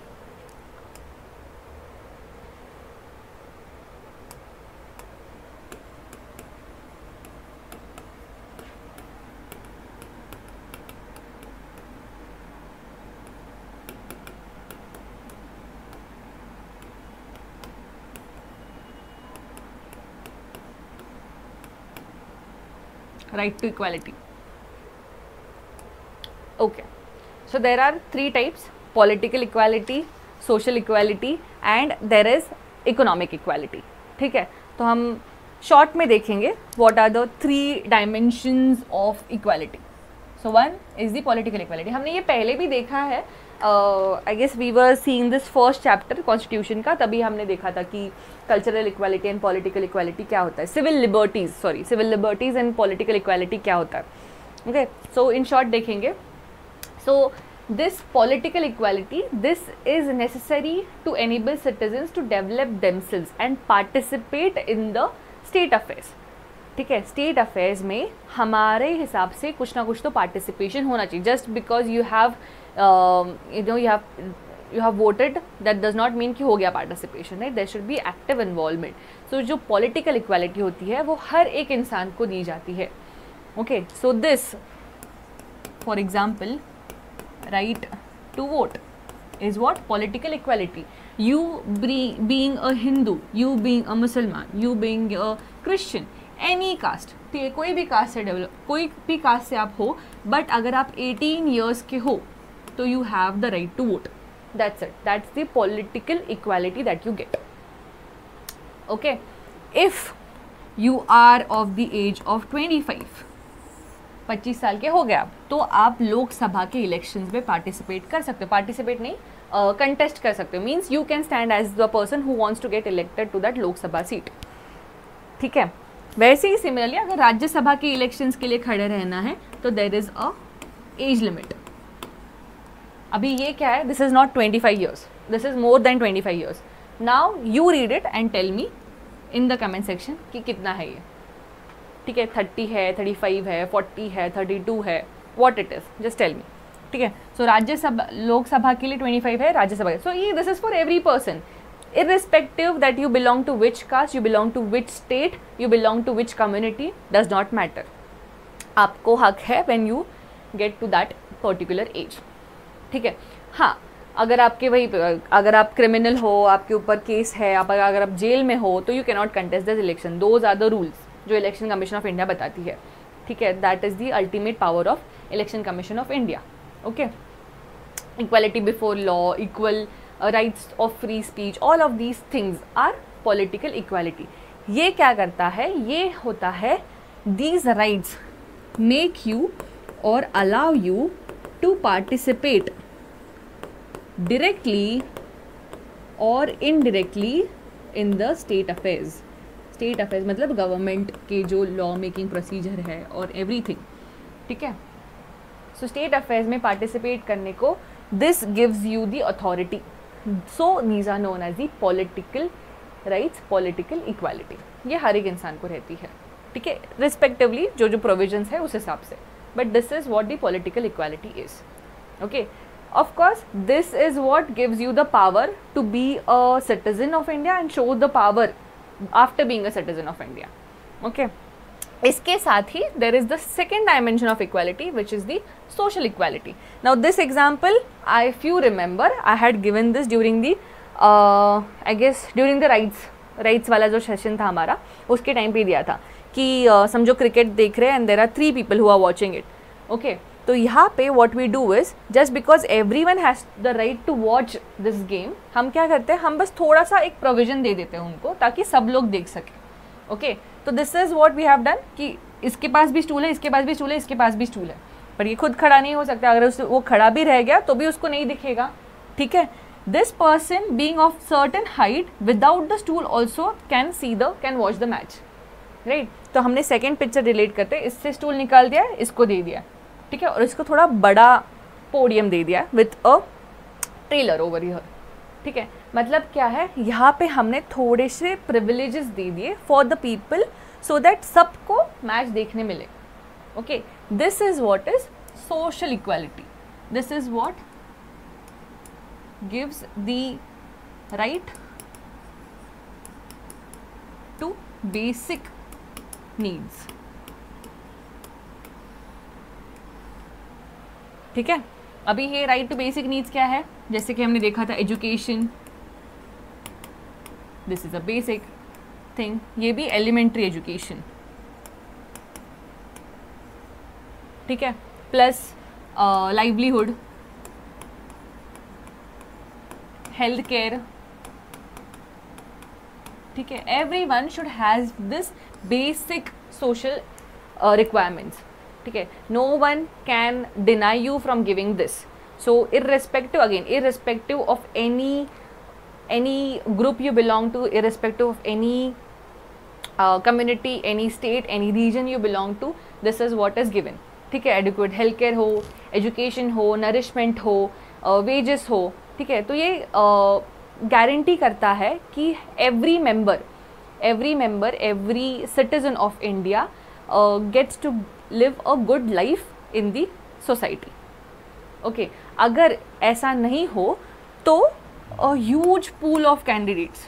right to equality. Okay, so there are three types: political equality, social equality and there is economic equality. ठीक है, तो हम शॉर्ट में देखेंगे what are the three dimensions of equality. So one is the political equality. हमने ये पहले भी देखा है. I guess we were seeing this first chapter constitution का, तभी हमने देखा था कि cultural equality and political equality क्या होता है, civil liberties and political equality क्या होता है. Okay, so in short देखेंगे. So this political equality, this is necessary to enable citizens to develop themselves and participate in the state affairs. ठीक है, state affairs में हमारे हिसाब से कुछ ना कुछ तो पार्टिसिपेशन होना चाहिए. Just because you have voted, that does not mean कि हो गया participation, right. There should be active involvement. So जो पॉलिटिकल इक्वालिटी होती है वो हर एक इंसान को दी जाती है. Okay, so this for example right to vote is what? Political equality. You being a Hindu, you being a Musliman, you being a Christian, any caste, ठीक है, कोई भी कास्ट से डेवलप, कोई भी कास्ट से आप हो, बट अगर आप 18 years के हो तो you have the right to vote. That's it. That's the political equality that you get. Okay. If you are of the age of 25, 25 साल के हो गया तो आप लोकसभा के इलेक्शंस में पार्टिसिपेट कर सकते हो. पार्टिसिपेट नहीं, कंटेस्ट कर सकते हो. Means you can stand as the person who wants to get elected to that Lok Sabha seat. ठीक है, वैसे ही सिमिलरली अगर राज्यसभा के इलेक्शंस के लिए खड़े रहना है तो there is a age limit. अभी ये क्या है, this is not 25 years, this is more than 25 years. Now you read it and tell me in the comment section कि कितना है ये, ठीक है, 30 है, 35 है, 40 है, 32 है, what it is, just tell me, ठीक है। सो राज्यसभा, लोकसभा के लिए 25 है, राज्यसभा, सो ये this is for every person, irrespective that you belong to which caste, you belong to which state, you belong to which community, does not matter. आपको हक है when you get to that particular age, ठीक है। हाँ, अगर आपके वही, अगर आप क्रिमिनल हो, आपके ऊपर केस है, आप अगर आप जेल में हो, तो you can not contest this election. Those are the rules जो इलेक्शन कमीशन ऑफ इंडिया बताती है, ठीक है। That is the ultimate power of election commission of India, okay. Equality before law, equal rights of free speech, all of these things are political equality. ये क्या करता है, ये होता है दीज राइट्स मेक यू और allow you to participate directly और indirectly in the state affairs. State affairs मतलब गवर्नमेंट के जो लॉ मेकिंग प्रोसीजर है और एवरीथिंग, ठीक है। सो स्टेट अफेयर्स में पार्टिसिपेट करने को this gives you the authority, so these are known as the political rights, political equality. ये हर एक इंसान को रहती है, ठीक है, रिस्पेक्टिवली जो जो प्रोविजंस है उस हिसाब से, but this is what the political equality is, okay. Of course, this is what gives you the power to be a citizen of India and show the power after being a citizen of India. Okay. इसके साथ ही there is the second dimension of equality, which is the social equality. Now this example, if you remember, I had given this during the I guess during the rights वाला जो session था हमारा, उसके time पे दिया था कि समझो क्रिकेट देख रहे हैं and there are 3 people who are watching it. Okay. तो यहाँ पे what we do is just because everyone has the right to watch this game, हम क्या करते हैं, हम बस थोड़ा सा एक प्रोविजन दे देते हैं उनको ताकि सब लोग देख सकें, ओके। तो this is what we have done कि इसके पास भी स्टूल है, इसके पास भी स्टूल है, इसके पास भी स्टूल है, पर ये खुद खड़ा नहीं हो सकता, अगर वो खड़ा भी रह गया तो भी उसको नहीं दिखेगा, ठीक है। This person being of certain height without the stool also can watch the match, right. तो हमने सेकेंड पिक्चर रिलेट करते, इससे स्टूल निकाल दिया, इसको दे दिया, ठीक है, और इसको थोड़ा बड़ा पोडियम दे दिया with a trailer over here, ठीक है। मतलब क्या है, यहाँ पे हमने थोड़े से प्रिविलेजेस दे दिए for the people so that सबको मैच देखने मिले, okay. This is what is social equality, this is what gives the right to basic needs, ठीक है। अभी ये राइट टू बेसिक नीड्स क्या है, जैसे कि हमने देखा था education, this is a basic thing, ये भी एलिमेंट्री एजुकेशन, ठीक है, प्लस लाइवलीहुड, हेल्थ केयर, ठीक है। Everyone should has this basic social requirements, ठीक है। No one can deny you from giving this, so irrespective of any group you belong to, irrespective of any community, any state, any region you belong to, this is what is given, ठीक है। Adequate health care हो, education हो, nourishment हो, wages हो, ठीक है। तो ये गारंटी करता है कि every member, every citizen of India gets to live a good life in the society, okay. अगर ऐसा नहीं हो तो a huge pool of candidates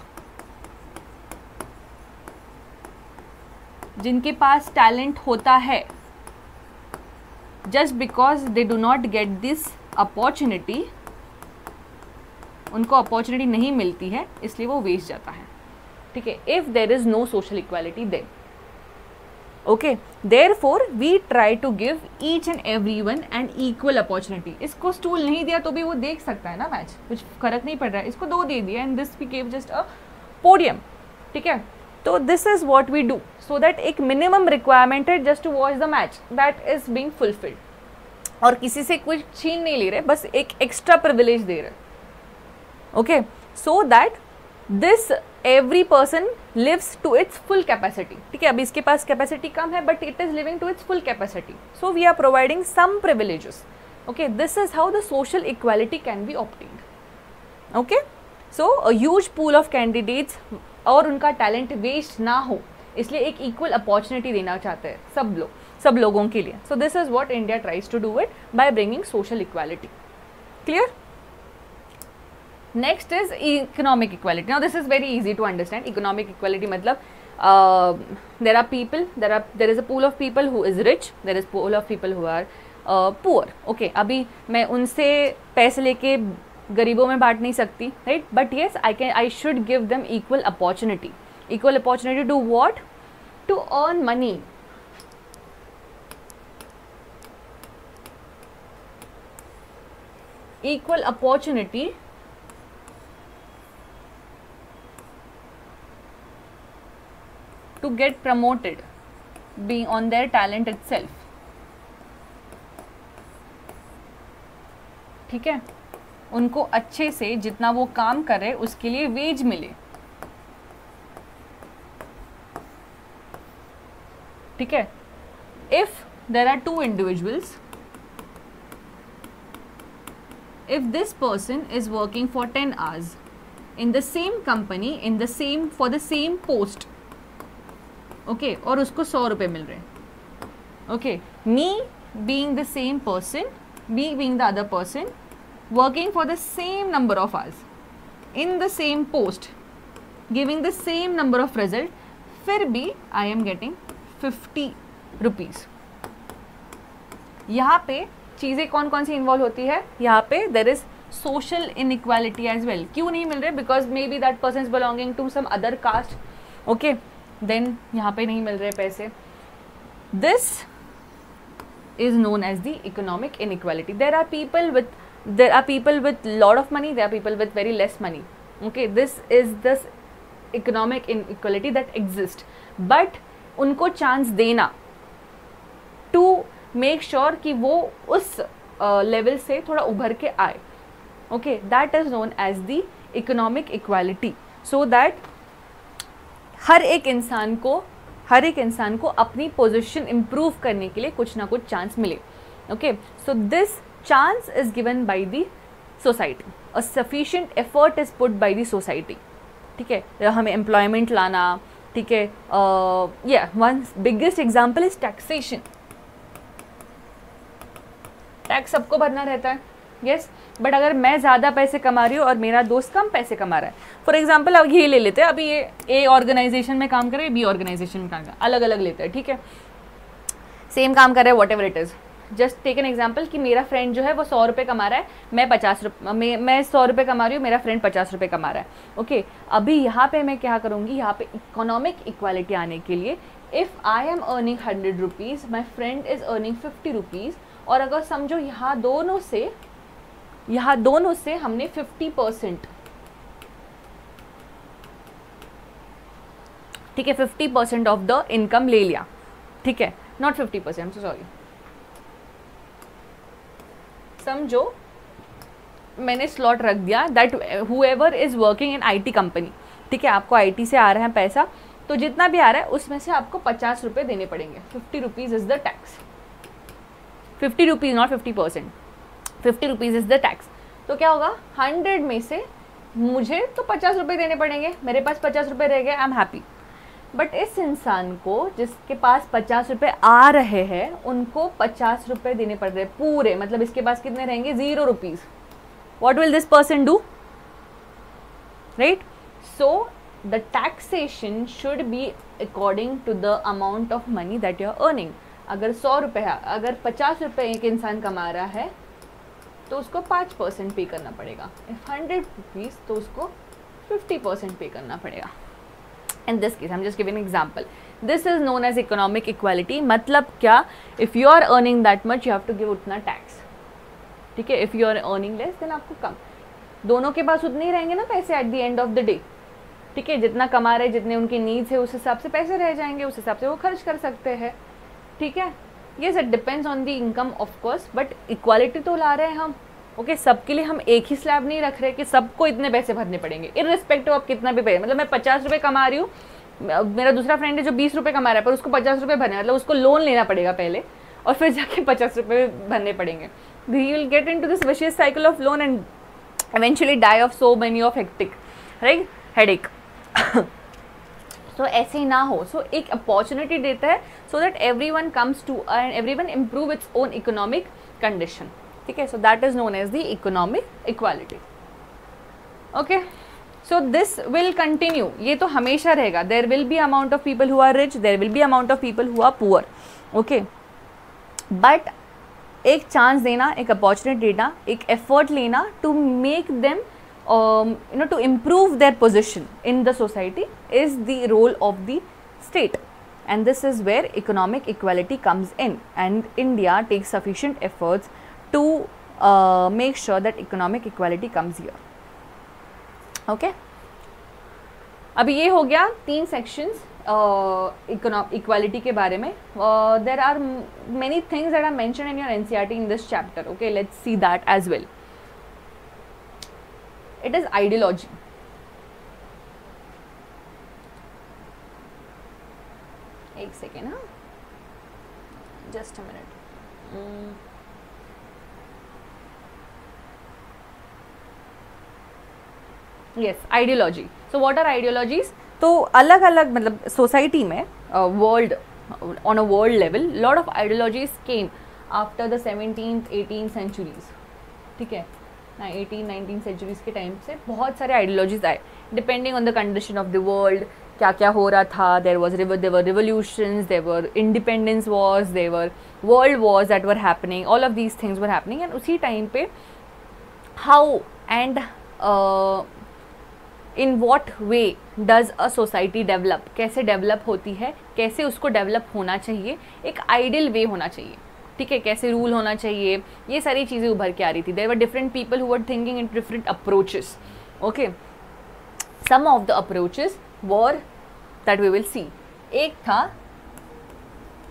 जिनके पास टैलेंट होता है, just because they do not get this opportunity, उनको अपॉर्चुनिटी नहीं मिलती है इसलिए वो वेस्ट जाता है, ठीक है। if there is no social equality then, okay, therefore we try to give each and everyone an equal opportunity. इसको स्टूल नहीं दिया तो भी वो देख सकता है ना मैच, कुछ फर्क नहीं पड़ रहा है, इसको 2 दे दिया and this we give just a podium, ठीक है। तो this is what we do so that एक मिनिमम रिक्वायरमेंट है just to watch the match, that is being fulfilled, और किसी से कुछ छीन नहीं ले रहे, बस एक एक्स्ट्रा प्रिविलेज दे रहे, okay. So that this every person lives to its full capacity, ठीक है, अभी इसके पास कैपेसिटी कम है but it is living to its full capacity, so we are providing some privileges. Okay, this is how the social equality can be obtained. Okay, so a huge pool of candidates, और उनका talent waste ना हो इसलिए एक equal opportunity देना चाहते हैं सब लोगों के लिए. So this is what India tries to do it by bringing social equality. Clear? Next is economic equality. Now this is very easy to understand. Economic equality मतलब there are people, there is a pool of people who is rich, there is pool of people who are poor. Okay, अभी मैं उनसे पैसे लेके गरीबों में बांट नहीं सकती, right? But yes, I should give them equal opportunity. Equal opportunity to what? To earn money. Equal opportunity to get promoted being on their talent itself. ठीक है, उनको अच्छे से जितना वो काम करे उसके लिए वेज मिले. ठीक है, if there are two individuals, if this person is working for 10 hours in the same company for the same post, okay, और उसको 100 रुपये मिल रहे हैं. Okay, me being the same person, me being the other person, working for the same number of hours in the same post, giving the same number of result, फिर भी I am getting 50 rupees. यहाँ पे चीज़ें कौन कौन सी involve होती है? यहाँ पे there is social inequality as well. क्यों नहीं मिल रहे? Because may be that person is belonging to some other caste. Okay, then यहाँ पे नहीं मिल रहे पैसे. This is known as the economic inequality. There are people with lot of money, there are people with very less money. Okay, this is the economic inequality that exist. But उनको chance देना to make sure कि वो उस level से थोड़ा उभर के आए. Okay, that is known as the economic equality. So that हर एक इंसान को अपनी पोजीशन इम्प्रूव करने के लिए कुछ ना कुछ चांस मिले. Okay, so this chance is given by the society. A sufficient effort is put by the society. ठीक है, हमें एम्प्लॉयमेंट लाना. ठीक है, one biggest example is taxation. Tax सबको भरना रहता है, यस, बट अगर मैं ज़्यादा पैसे कमा रही हूँ और मेरा दोस्त कम पैसे कमा रहा है, फॉर एग्जांपल अब ये ले लेते हैं, अभी ये ए ऑर्गेनाइजेशन में काम कर रहे हैं, बी ऑर्गेनाइजेशन में काम कर, अलग अलग लेते हैं. ठीक है, सेम काम कर रहे हैं, what ever it is. Just take an example कि मेरा फ्रेंड जो है वो 100 रुपये कमा रहा है, मैं 100 रुपये कमा रही हूँ, मेरा फ्रेंड 50 रुपये कमा रहा है. ओके, अभी यहाँ पे मैं क्या करूँगी, यहाँ पे इकोनॉमिक इक्वालिटी आने के लिए, if I am earning 100 rupees, my friend is earning 50 rupees, और अगर समझो यहाँ दोनों से हमने 50%, ठीक है, 50% ऑफ द इनकम ले लिया. ठीक है, not 50%, I am so sorry. समझो मैंने स्लॉट रख दिया that whoever is working in IT company. ठीक है, आपको IT से आ रहा है पैसा, तो जितना भी आ रहा है उसमें से आपको 50 रुपये देने पड़ेंगे. 50 rupees is the tax. 50 rupees, not 50%. 50 rupees is the tax. तो क्या होगा, 100 में से मुझे तो 50 रुपये देने पड़ेंगे, मेरे पास 50 रुपये रह गए, आई एम हैप्पी. बट इस इंसान को जिसके पास 50 रुपये आ रहे हैं, उनको 50 रुपये देने पड़ रहे हैं पूरे, मतलब इसके पास कितने रहेंगे, 0 rupees. What will this person do, right? So the taxation should be according to the amount of money that you are earning. अगर 100 रुपये है, अगर 50 रुपये एक इंसान कमा रहा है तो उसको 5% पे करना पड़ेगा. इफ 100 रुपीज़ तो उसको 50% पे करना पड़ेगा. In this case, I'm just giving an example. This is known as economic equality. मतलब क्या? If you are earning that much, you have to give उतना tax. ठीक है? If you are earning less, then आपको कम. दोनों के पास उतने ही रहेंगे ना पैसे at the end of the day. ठीक है? जितना कमा रहे, जितने उनकी नीड्स है, उस हिसाब से पैसे रह जाएंगे, उस हिसाब से वो खर्च कर सकते हैं. ठीक है? Yes, it depends on the income of course, but equality तो ला रहे हैं हम. ओके सबके लिए हम एक ही स्लैब नहीं रख रहे कि सबको इतने पैसे भरने पड़ेंगे, इररिस्पेक्टिव आप कितना भी पे, मतलब मैं 50 रुपये कमा रही हूँ, मेरा दूसरा फ्रेंड है जो 20 रुपये कमा रहा है पर उसको 50 रुपये भरने, मतलब उसको लोन लेना पड़ेगा पहले और फिर जाके 50 रुपये भरने पड़ेंगे. He will get into this vicious cycle of loan and eventually die of so many of hectic, right, headache. So ऐसे ही ना हो, so एक अपॉर्चुनिटी देता है so that everyone comes to and everyone improve its own economic condition. ठीक है, so that is known as the economic equality. Okay, so this will continue. ये तो हमेशा रहेगा. There will be amount of people who are rich, there will be amount of people who are poor. Okay, but एक chance देना, एक opportunity देना, एक effort लेना to make them to improve their position in the society is the role of the state, and this is where economic equality comes in, and India takes sufficient efforts to make sure that economic equality comes here. Okay, अभी ये हो गया 3 sections equality के बारे में. There are many things that are mentioned in your NCERT in this chapter. Okay, let's see that as well. It is ideology. एक second, हाँ, just a minute. Yes, ideology. So what are ideologies? तो अलग अलग मतलब society में world on a world level lot of ideologies came after the 17th 18th centuries. ठीक है ना, 18-19 सेंचुरीज के टाइम से बहुत सारे आइडियोलॉजीज आए depending on the condition of the world, क्या क्या हो रहा था. There were revolutions, there were independence wars, there were world wars that were happening, all of these things were happening. And उसी टाइम पे how and in what way does a society develop, कैसे develop होती है, कैसे उसको develop होना चाहिए, एक आइडियल वे होना चाहिए. ठीक है, कैसे रूल होना चाहिए, ये सारी चीज़ें उभर के आ रही थी. There were different people who were thinking in different approaches. Okay, some of the approaches were that we will see. एक था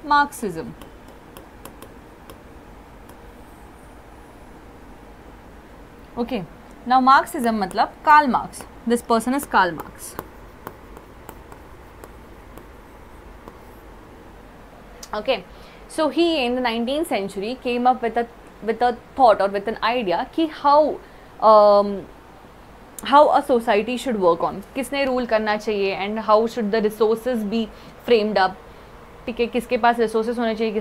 मार्क्सिज्म. ओके, नाउ मार्क्सिज्म मतलब Karl Marx. This person is Karl Marx. Okay, so he in the 19th century came up with a thought or with an idea कि how a society should work on, किसने rule करना चाहिए and how should the resources be framed up. ठीक है, किसके पास resources होने चाहिए,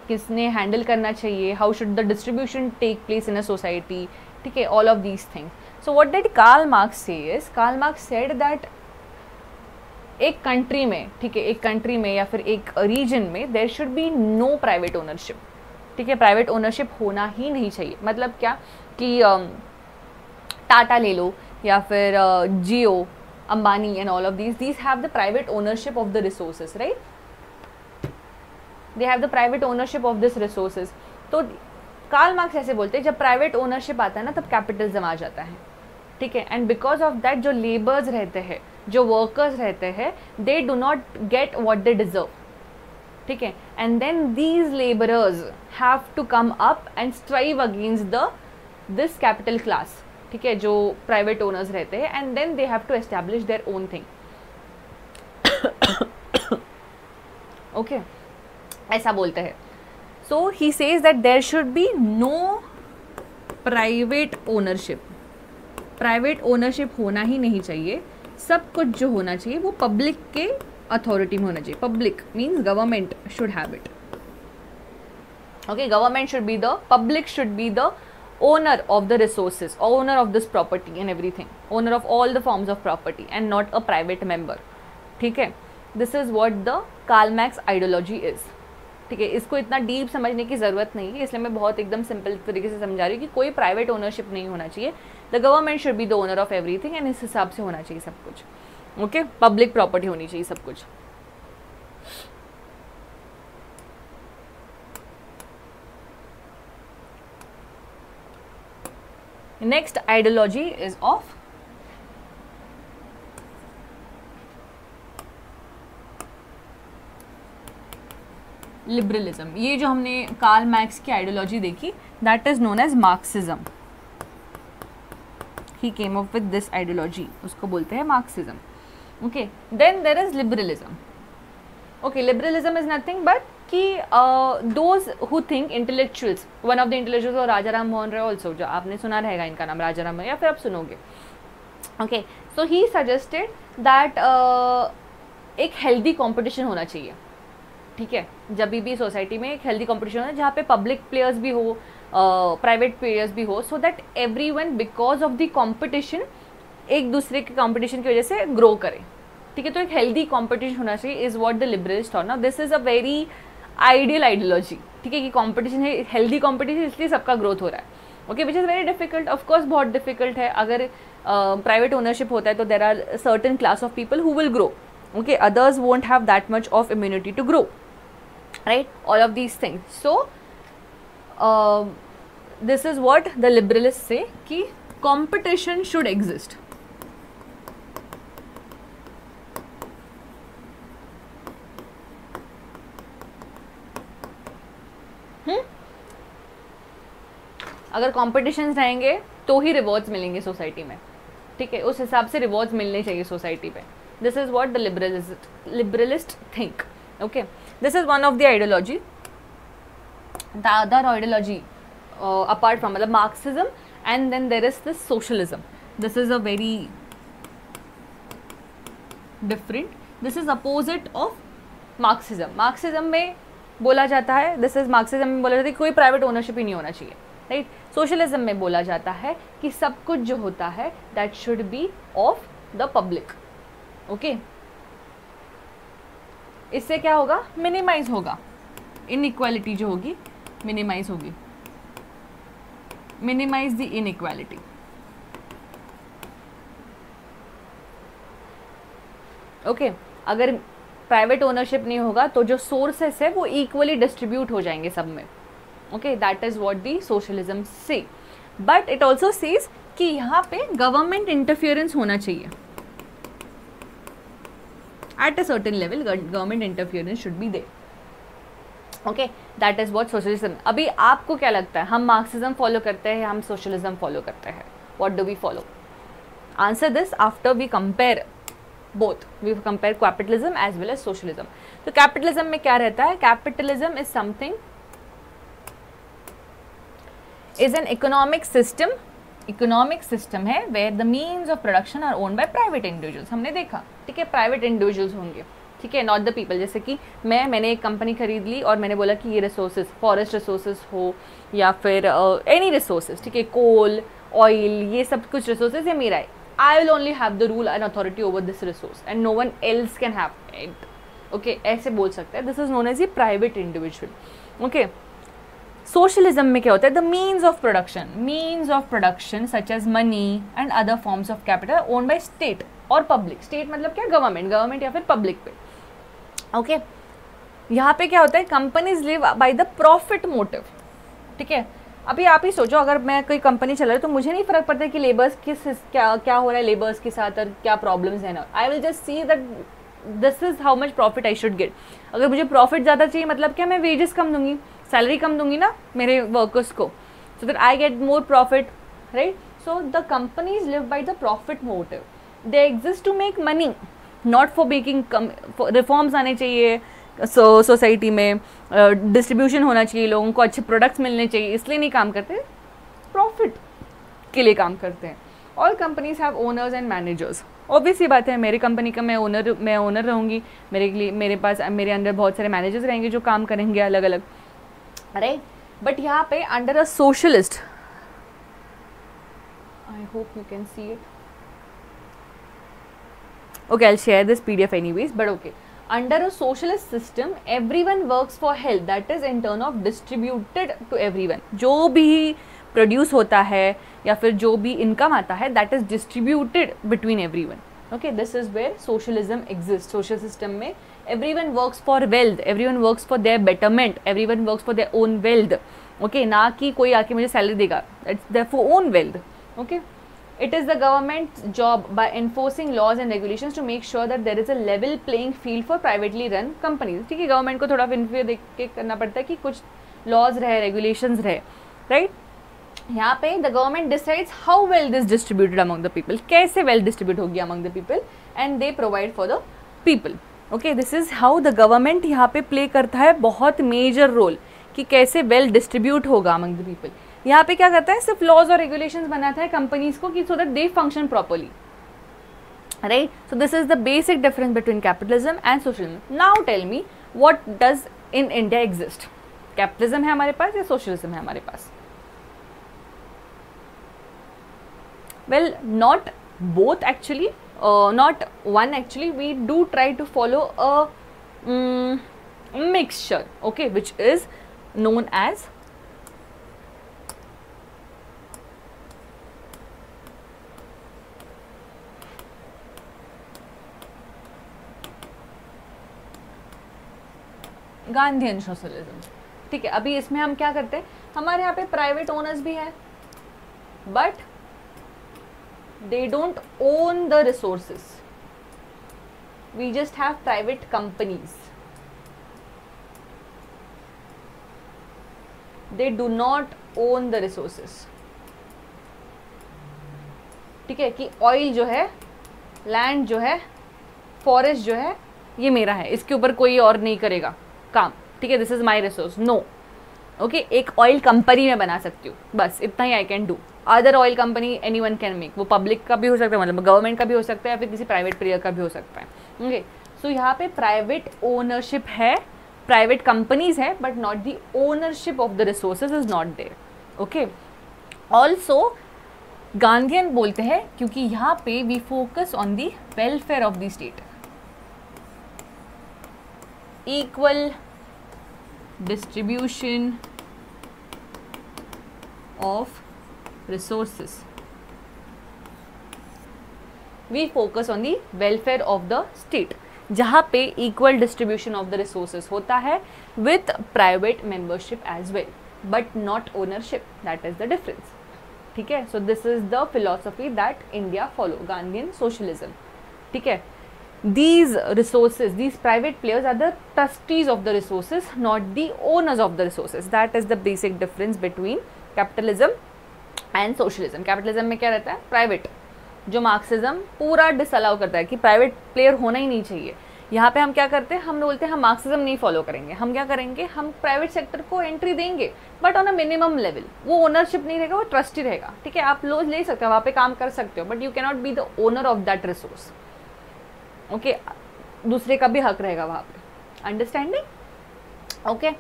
किसने handle करना चाहिए, how should the distribution take place in a society. ठीक है, all of these things. So what did Karl Marx say is, Karl Marx said that एक कंट्री में, ठीक है, एक कंट्री में या फिर एक रीजन में there should be no private ownership. ठीक है, प्राइवेट ओनरशिप होना ही नहीं चाहिए. मतलब क्या कि टाटा ले लो या फिर Jio, Ambani and all of these have the private ownership of the resources, right? They have the private ownership of this resources. तो कार्ल मार्क्स ऐसे बोलते हैं जब प्राइवेट ओनरशिप आता है ना तब कैपिटलिज्म आ जाता है. ठीक है, एंड बिकॉज ऑफ दैट जो लेबर्स रहते हैं, जो वर्कर्स रहते हैं, they do not get what they deserve. ठीक है, and then these labourers have to come up and strive against this capital class. ठीक है, जो प्राइवेट ओनर्स रहते हैं, and then they have to establish their own thing. Okay, ऐसा बोलते हैं. So he says that there should be no private ownership. Private ownership होना ही नहीं चाहिए. सब कुछ जो होना चाहिए वो पब्लिक के अथॉरिटी में होना चाहिए. Public means government should have it. Okay, government should be the, public should be the owner of the resources, owner of this property and everything, owner of all the forms of property and not a private member. ठीक है, this is what the Karl Marx ideology is. ठीक है, इसको इतना deep समझने की ज़रूरत नहीं है, इसलिए मैं बहुत एकदम सिंपल तरीके से समझा रही हूँ कि कोई प्राइवेट ओनरशिप नहीं होना चाहिए. The government should be the owner of everything and इस हिसाब से होना चाहिए सब कुछ. ओके, पब्लिक प्रॉपर्टी होनी चाहिए सब कुछ. Next ideology is of liberalism. ये जो हमने कार्ल मैक्स की आइडियोलॉजी देखी, that is known as Marxism. He came up with this ideology, उसको बोलते हैं Marxism. Okay, then there is liberalism. Okay, liberalism is nothing but कि those who think intellectuals, one of the intellectuals और Raja Ram Mohan Roy also, जो आपने सुना रहेगा इनका नाम राजा राम, या फिर आप सुनोगे. Okay, so he suggested that एक हेल्दी कंपटीशन होना चाहिए. ठीक है, जब भी सोसाइटी में एक हेल्दी कंपटीशन हो जहाँ पे पब्लिक प्लेयर्स भी हो, प्राइवेट प्लेयर्स भी हो, so that everyone because of the competition एक दूसरे के कंपटीशन की वजह से ग्रो करे. ठीक है, तो एक हेल्दी कंपटीशन होना चाहिए is what the liberalist thought. Now this is a very ideal ideology. ठीक है, कि कंपटीशन है, हेल्दी कंपटीशन, इसलिए सबका ग्रोथ हो रहा है. Okay, which is very difficult, of course बहुत डिफिकल्ट है. अगर प्राइवेट ओनरशिप होता है तो there are certain class of people who will grow. Okay, others won't have that much of immunity to grow, right, all of these things. So this is what the liberalist say कि competition should exist. अगर competitions रहेंगे तो ही rewards मिलेंगे society में. ठीक है, उस हिसाब से रिवॉर्ड्स मिलने चाहिए सोसाइटी पे. This is what the liberalist think. Okay, this is one of the ideology. The other ideology apart from मतलब Marxism, and then there is this socialism. This is a very different, this is opposite of Marxism. Marxism में बोला जाता है, this is Marxism में बोला जाता है कि कोई प्राइवेट ओनरशिप ही नहीं होना चाहिए. राइट, सोशलिज्म में बोला जाता है कि सब कुछ जो होता है that should be of the public. Okay, इससे क्या होगा, मिनिमाइज होगा, इनइक्वालिटी जो होगी मिनिमाइज होगी, मिनिमाइज द इनइक्वालिटी. ओके, अगर प्राइवेट ओनरशिप नहीं होगा तो जो सोर्सेस है वो इक्वली डिस्ट्रीब्यूट हो जाएंगे सब में. Okay, that is what the socialism say. But it also says कि यहाँ पे गवर्नमेंट इंटरफियरेंस होना चाहिए. At a certain level government interference should be there. Okay, that is what socialism. अभी आपको क्या लगता है, हम मार्क्सिज्म फॉलो करते हैं, हम सोशलिज्म फॉलो करते हैं? What do we follow? Answer this after we compare both. We compare capitalism as well as socialism. तो capitalism में क्या रहता है? Capitalism is something, is an economic system है where the means of production are owned by private individuals. हमने देखा, ठीक है, private individuals होंगे, ठीक है, not the people. जैसे कि मैंने एक कंपनी खरीद ली और मैंने बोला कि ये रिसोर्सेज, फॉरेस्ट रिसोर्सेज हो या फिर एनी रिसोर्सेज, ठीक है, कोल, ऑयल, ये सब कुछ रिसोर्सेज ये मेरा है. I will only have the rule and authority over this resource and no one else can have it. Okay, ऐसे बोल सकते हैं. This is known as a private individual. Okay. Socialism में क्या होता है? The means of production such as money and other forms of capital are owned by state or public. State मतलब क्या? Government या फिर public पे. Okay. यहाँ पे क्या होता है? Companies live by the profit motive. ठीक है. अभी आप ही सोचो, अगर मैं कोई कंपनी चला रही तो मुझे नहीं फर्क पड़ता कि लेबर्स क्या हो रहा है लेबर्स के साथ और क्या प्रॉब्लम्स हैं ना. I will just see that this is how much profit I should get. अगर मुझे प्रॉफिट ज़्यादा चाहिए मतलब क्या, मैं वेजेस कम दूंगी, सैलरी कम दूंगी ना मेरे वर्कर्स को, so that I get more profit, right. So the companies live by the profit motive. They exist to make money, not for making. Reforms आने चाहिए सोसाइटी में, डिस्ट्रीब्यूशन होना चाहिए, लोगों को अच्छे प्रोडक्ट्स मिलने चाहिए, इसलिए नहीं काम करते, प्रॉफिट के लिए काम करते हैं. All companies have owners and managers. Obvious सी बात है, मेरी कंपनी का मैं ओनर रहूँगी, मेरे अंदर बहुत सारे मैनेजर्स रहेंगे जो काम करेंगे अलग अलग, राइट. बट यहाँ पे under a socialist, I hope you can see it. Okay, I will share this PDF anyways, but okay. Under a socialist system, everyone works for health. That is in turn of distributed to everyone. जो भी produce होता है या फिर जो भी income आता है, that is distributed between everyone. Okay, this is where socialism exists. Social system में everyone works for wealth, everyone works for their betterment, everyone works for their own wealth. Okay, ना कि कोई आके मुझे सैलरी देगा. It's their for own wealth. Okay. It is the government's job by enforcing laws and regulations to make sure that there is a level playing field for privately run companies. ठीक है, government को थोड़ा interfere देख के करना पड़ता है कि कुछ लॉज रहे, रेगुलेशंस रहे, राइट. यहाँ पे the government decides how well this distributed among the people, कैसे वेल डिस्ट्रीब्यूट होगी among the people, and they provide for the people. Okay, this is how the government यहाँ पे प्ले करता है बहुत मेजर रोल कि कैसे वेल डिस्ट्रीब्यूट होगा अमंग द पीपल। यहाँ पे क्या करता है, सिर्फ लॉज और रेगुलेशंस बनाता है कंपनीज को कि so that they function properly, right. So this is the basic difference between capitalism and socialism. Now tell me what does in India exist, capitalism है हमारे पास या सोशलिज्म है हमारे पास? Well, not both actually, not one actually. We do try to follow a mixture, okay, which is known as Gandhian socialism. ठीक है, अभी इसमें हम क्या करते हैं, हमारे यहाँ पे प्राइवेट ओनर्स भी है, but they don't own the resources, we just have private companies, they do not own the resources। ठीक है, कि ऑयल जो है, लैंड जो है, फॉरेस्ट जो है, ये मेरा है, इसके ऊपर कोई और नहीं करेगा काम। ठीक है, this is my resource, no. Okay, एक ऑयल कंपनी में बना सकती हूँ, बस इतना ही I can do. Other oil company anyone can make, वो पब्लिक का भी हो सकता है, मतलब गवर्नमेंट का भी हो सकता है, या फिर किसी प्राइवेट प्लेयर का भी हो सकता है। ओके, सो यहाँ पे प्राइवेट ओनरशिप है, प्राइवेट कंपनीज है, but not the ownership of the resources is not there. Okay, also Gandhian बोलते हैं क्योंकि यहाँ पे we focus on the welfare of the state, equal distribution of resources, we focus on the welfare of the state, जहाँ पे equal distribution of the resources होता है with private membership as well, but not ownership, that is the difference। ठीक है, so this is the philosophy that India follow, Gandhian socialism। ठीक है, these resources, these private players are the trustees of the resources, not the owners of the resources, that is the basic difference between capitalism and socialism. Capitalism में क्या रहता है, private, जो Marxism पूरा disallow करता है कि प्राइवेट प्लेयर होना ही नहीं चाहिए। यहाँ पे हम क्या करते हैं, हम बोलते हैं हम मार्क्सिज्म नहीं फॉलो करेंगे, हम क्या करेंगे, हम प्राइवेट सेक्टर को एंट्री देंगे, but on a minimum level, वो ओनरशिप नहीं रहेगा, वो ट्रस्टी रहेगा। ठीक है, आप लोन ले सकते हो, वहाँ पे काम कर सकते हो, but you can not be the owner of that resource. Okay, दूसरे का भी हक रहेगा वहाँ पे, understanding? Okay,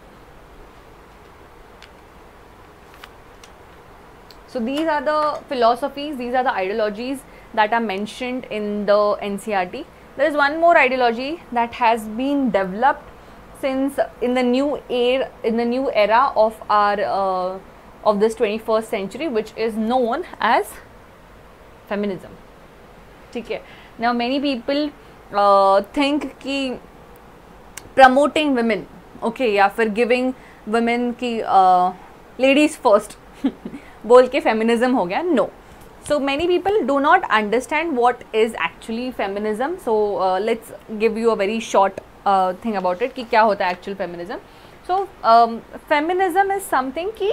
so these are the philosophies, these are the ideologies that are mentioned in the NCERT. There is one more ideology that has been developed since in the new era of our of this 21st century, which is known as feminism। ठीक है, now many people think कि promoting women, okay, या फिर giving women की ladies first बोल के feminism हो गया। No, so many people do not understand what is actually feminism. So let's give you a very short thing about it कि क्या होता है actual feminism. So feminism is something कि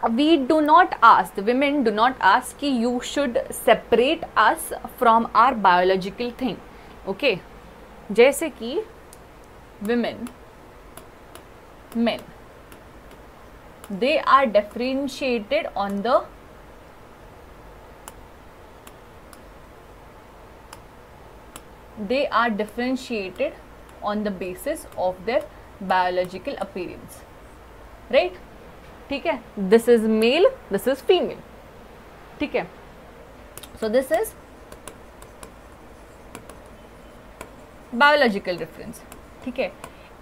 we do not ask, the women do not ask कि you should separate us from our biological thing, okay? जैसे कि women, men, they are differentiated on the basis of their biological appearance, right? ठीक है, this is male, this is female, ठीक है, so this is biological difference, ठीक है।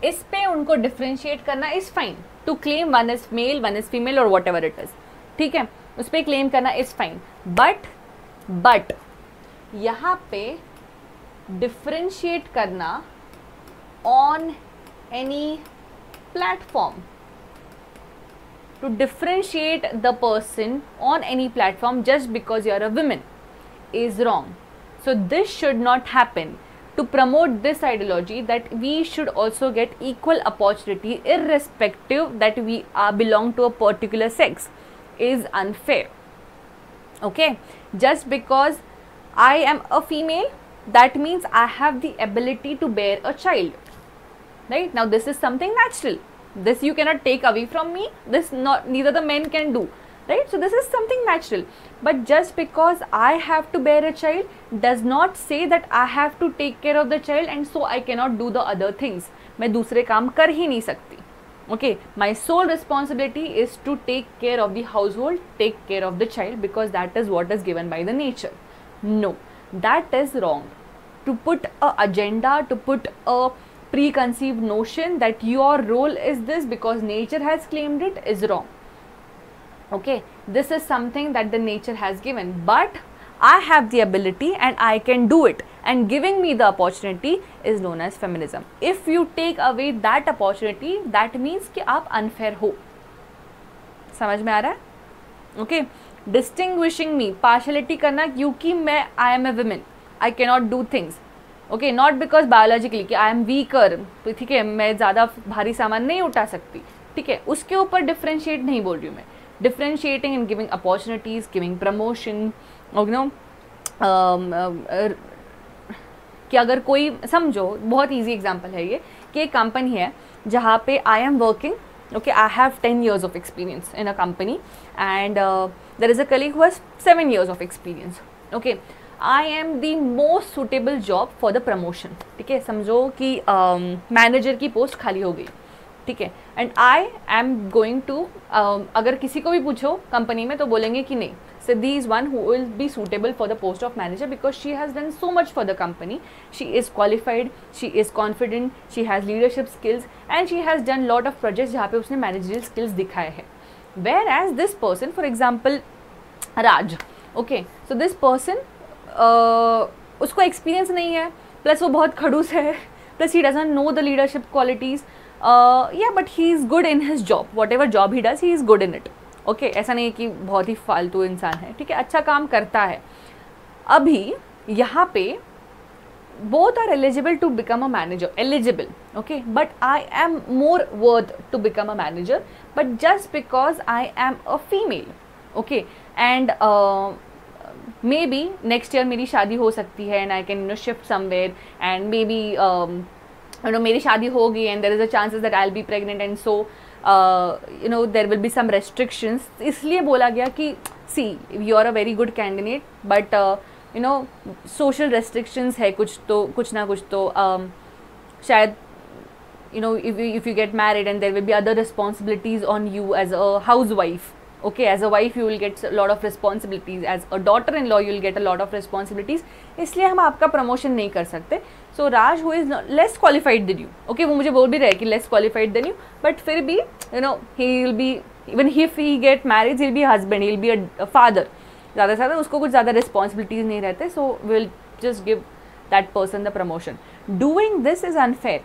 इस पे उनको डिफ्रेंशिएट करना is fine, to claim one is male one is female और वॉट एवर इट इज, ठीक है, उस पर क्लेम करना इज फाइन, बट यहाँ पे डिफ्रेंशिएट करना on any platform, to differentiate the person on any platform just because you are a woman is wrong. So this should not happen. To promote this ideology that we should also get equal opportunity irrespective that we belong to a particular sex, is unfair. Okay, just because I am a female, that means I have the ability to bear a child, right? Now this is something natural, this you cannot take away from me, this not neither the men can do, right? So this is something natural, but just because I have to bear a child does not say that I have to take care of the child and so I cannot do the other things. मैं दूसरे काम कर ही नहीं सकती. Okay, my sole responsibility is to take care of the household, take care of the child, because that is what is given by the nature. No, that is wrong. To put a agenda, to put a preconceived notion that your role is this because nature has claimed it is wrong. Okay, this is something that the nature has given, but I have the ability and I can do it, and giving me the opportunity is known as feminism. If you take away that opportunity, that means कि आप unfair हो. समझ में आ रहा है? Okay, distinguishing me, partiality करना क्योंकि मैं I am a woman, I cannot do things. Okay, not because biologically कि I am weaker, ठीक है, मैं ज़्यादा भारी सामान नहीं उठा सकती, ठीक है, उसके ऊपर differentiate नहीं बोल रही हूँ मैं. Differentiating and giving opportunities, giving promotion, you know, कि अगर कोई समझो, बहुत easy example है ये, कि एक company है जहाँ पे I am working, okay, I have 10 years of experience in a company and there is a colleague who has 7 years of experience. Okay, I am the most suitable job for the promotion. ठीक है, समझो कि manager की post खाली हो गई, ठीक है, and I am going to, अगर किसी को भी पूछो कंपनी में तो बोलेंगे कि नहीं, Siddhi is one who will be suitable for the post of manager because she has done so much for the company. She is qualified, she is confident, she has leadership skills and she has done lot of projects जहाँ पे उसने managerial skills दिखाए हैं. Whereas this person, for example, Raj, okay, so this person उसको experience नहीं है, plus वो बहुत खड़ूस है, plus he doesn't know the leadership qualities. Yeah, but he is good in his job. Whatever job he does, he is good in it. Okay, ऐसा नहीं है कि बहुत ही फालतू इंसान है, ठीक है, अच्छा काम करता है. अभी यहाँ पे both are eligible to become a manager, eligible, okay, but I am more worth to become a manager, but just because I am a female, okay, and maybe next year मेरी शादी हो सकती है and I can, you know, shift somewhere and maybe you know, मेरी शादी होगी and there is a chances that I'll be pregnant and so you know, there will be some restrictions. इसलिए बोला गया कि see, you are a very good candidate but you know, social restrictions है कुछ ना कुछ तो शायद, you know, if you get married and there will be other responsibilities on you as a housewife. Okay, as a wife you will get a lot of responsibilities, as a daughter-in-law you will get a lot of responsibilities, इसलिए हम आपका promotion नहीं कर सकते. So Raj, who is less qualified than you, okay, वो मुझे बोल भी रहा है कि less qualified than you, but फिर भी, you know, he will be, even if he get married, he will be a husband, he will be a father. ज़्यादा से ज़्यादा उसको कुछ ज़्यादा responsibilities नहीं रहते, so we'll just give that person the promotion. Doing this is unfair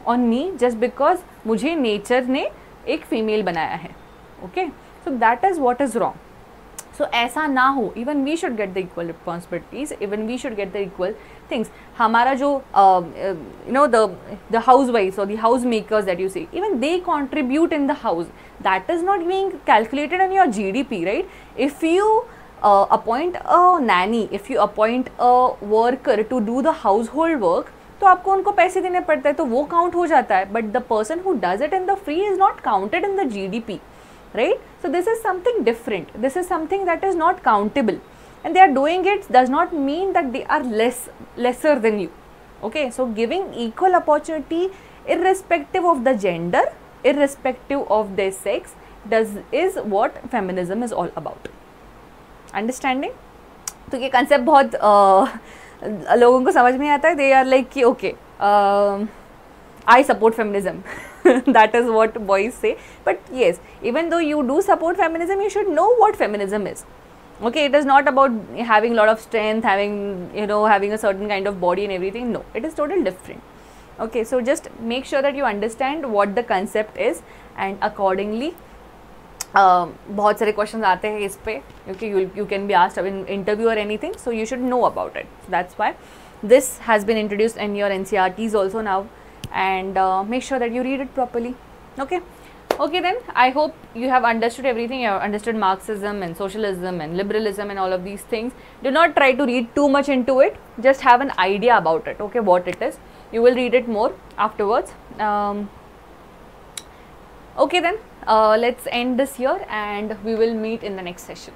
on me just because मुझे nature ने एक female बनाया है. Okay, so that is what is wrong. So ऐसा ना हो, even we should get the equal responsibilities, even we should get the equal things. हमारा जो you know, the housewives or the housemakers that you see, even they contribute in the house. That is not being calculated on your GDP, right? If you appoint a nanny, if you appoint a worker to do the household work, तो आपको उनको पैसे देने पड़ते हैं, तो वो count हो जाता है. But the person who does it in the free is not counted in the GDP. Right? So this is something different. This is something that is not countable, and they are doing it does not mean that they are lesser than you. Okay, so giving equal opportunity irrespective of the gender, irrespective of their sex, is what feminism is all about. Understanding? तो ये concept बहुत लोगों को समझ में आता है. They are like कि okay, I support feminism. That is what boys say. But yes, even though you do support feminism, you should know what feminism is. Okay, it is not about having a lot of strength, having, you know, having a certain kind of body and everything. No, it is totally different. Okay, so just make sure that you understand what the concept is and accordingly. बहुत सारे questions आते हैं इस पे, okay, you can be asked in interview or anything, so you should know about it. So that's why this has been introduced in your NCERTs also now. And make sure that you read it properly. Okay, Okay then, I hope you have understood everything. You have understood Marxism and socialism and liberalism and all of these things. Do not try to read too much into it. Just have an idea about it, okay, what it is. You will read it more afterwards. Okay then, let's end this here and we will meet in the next session.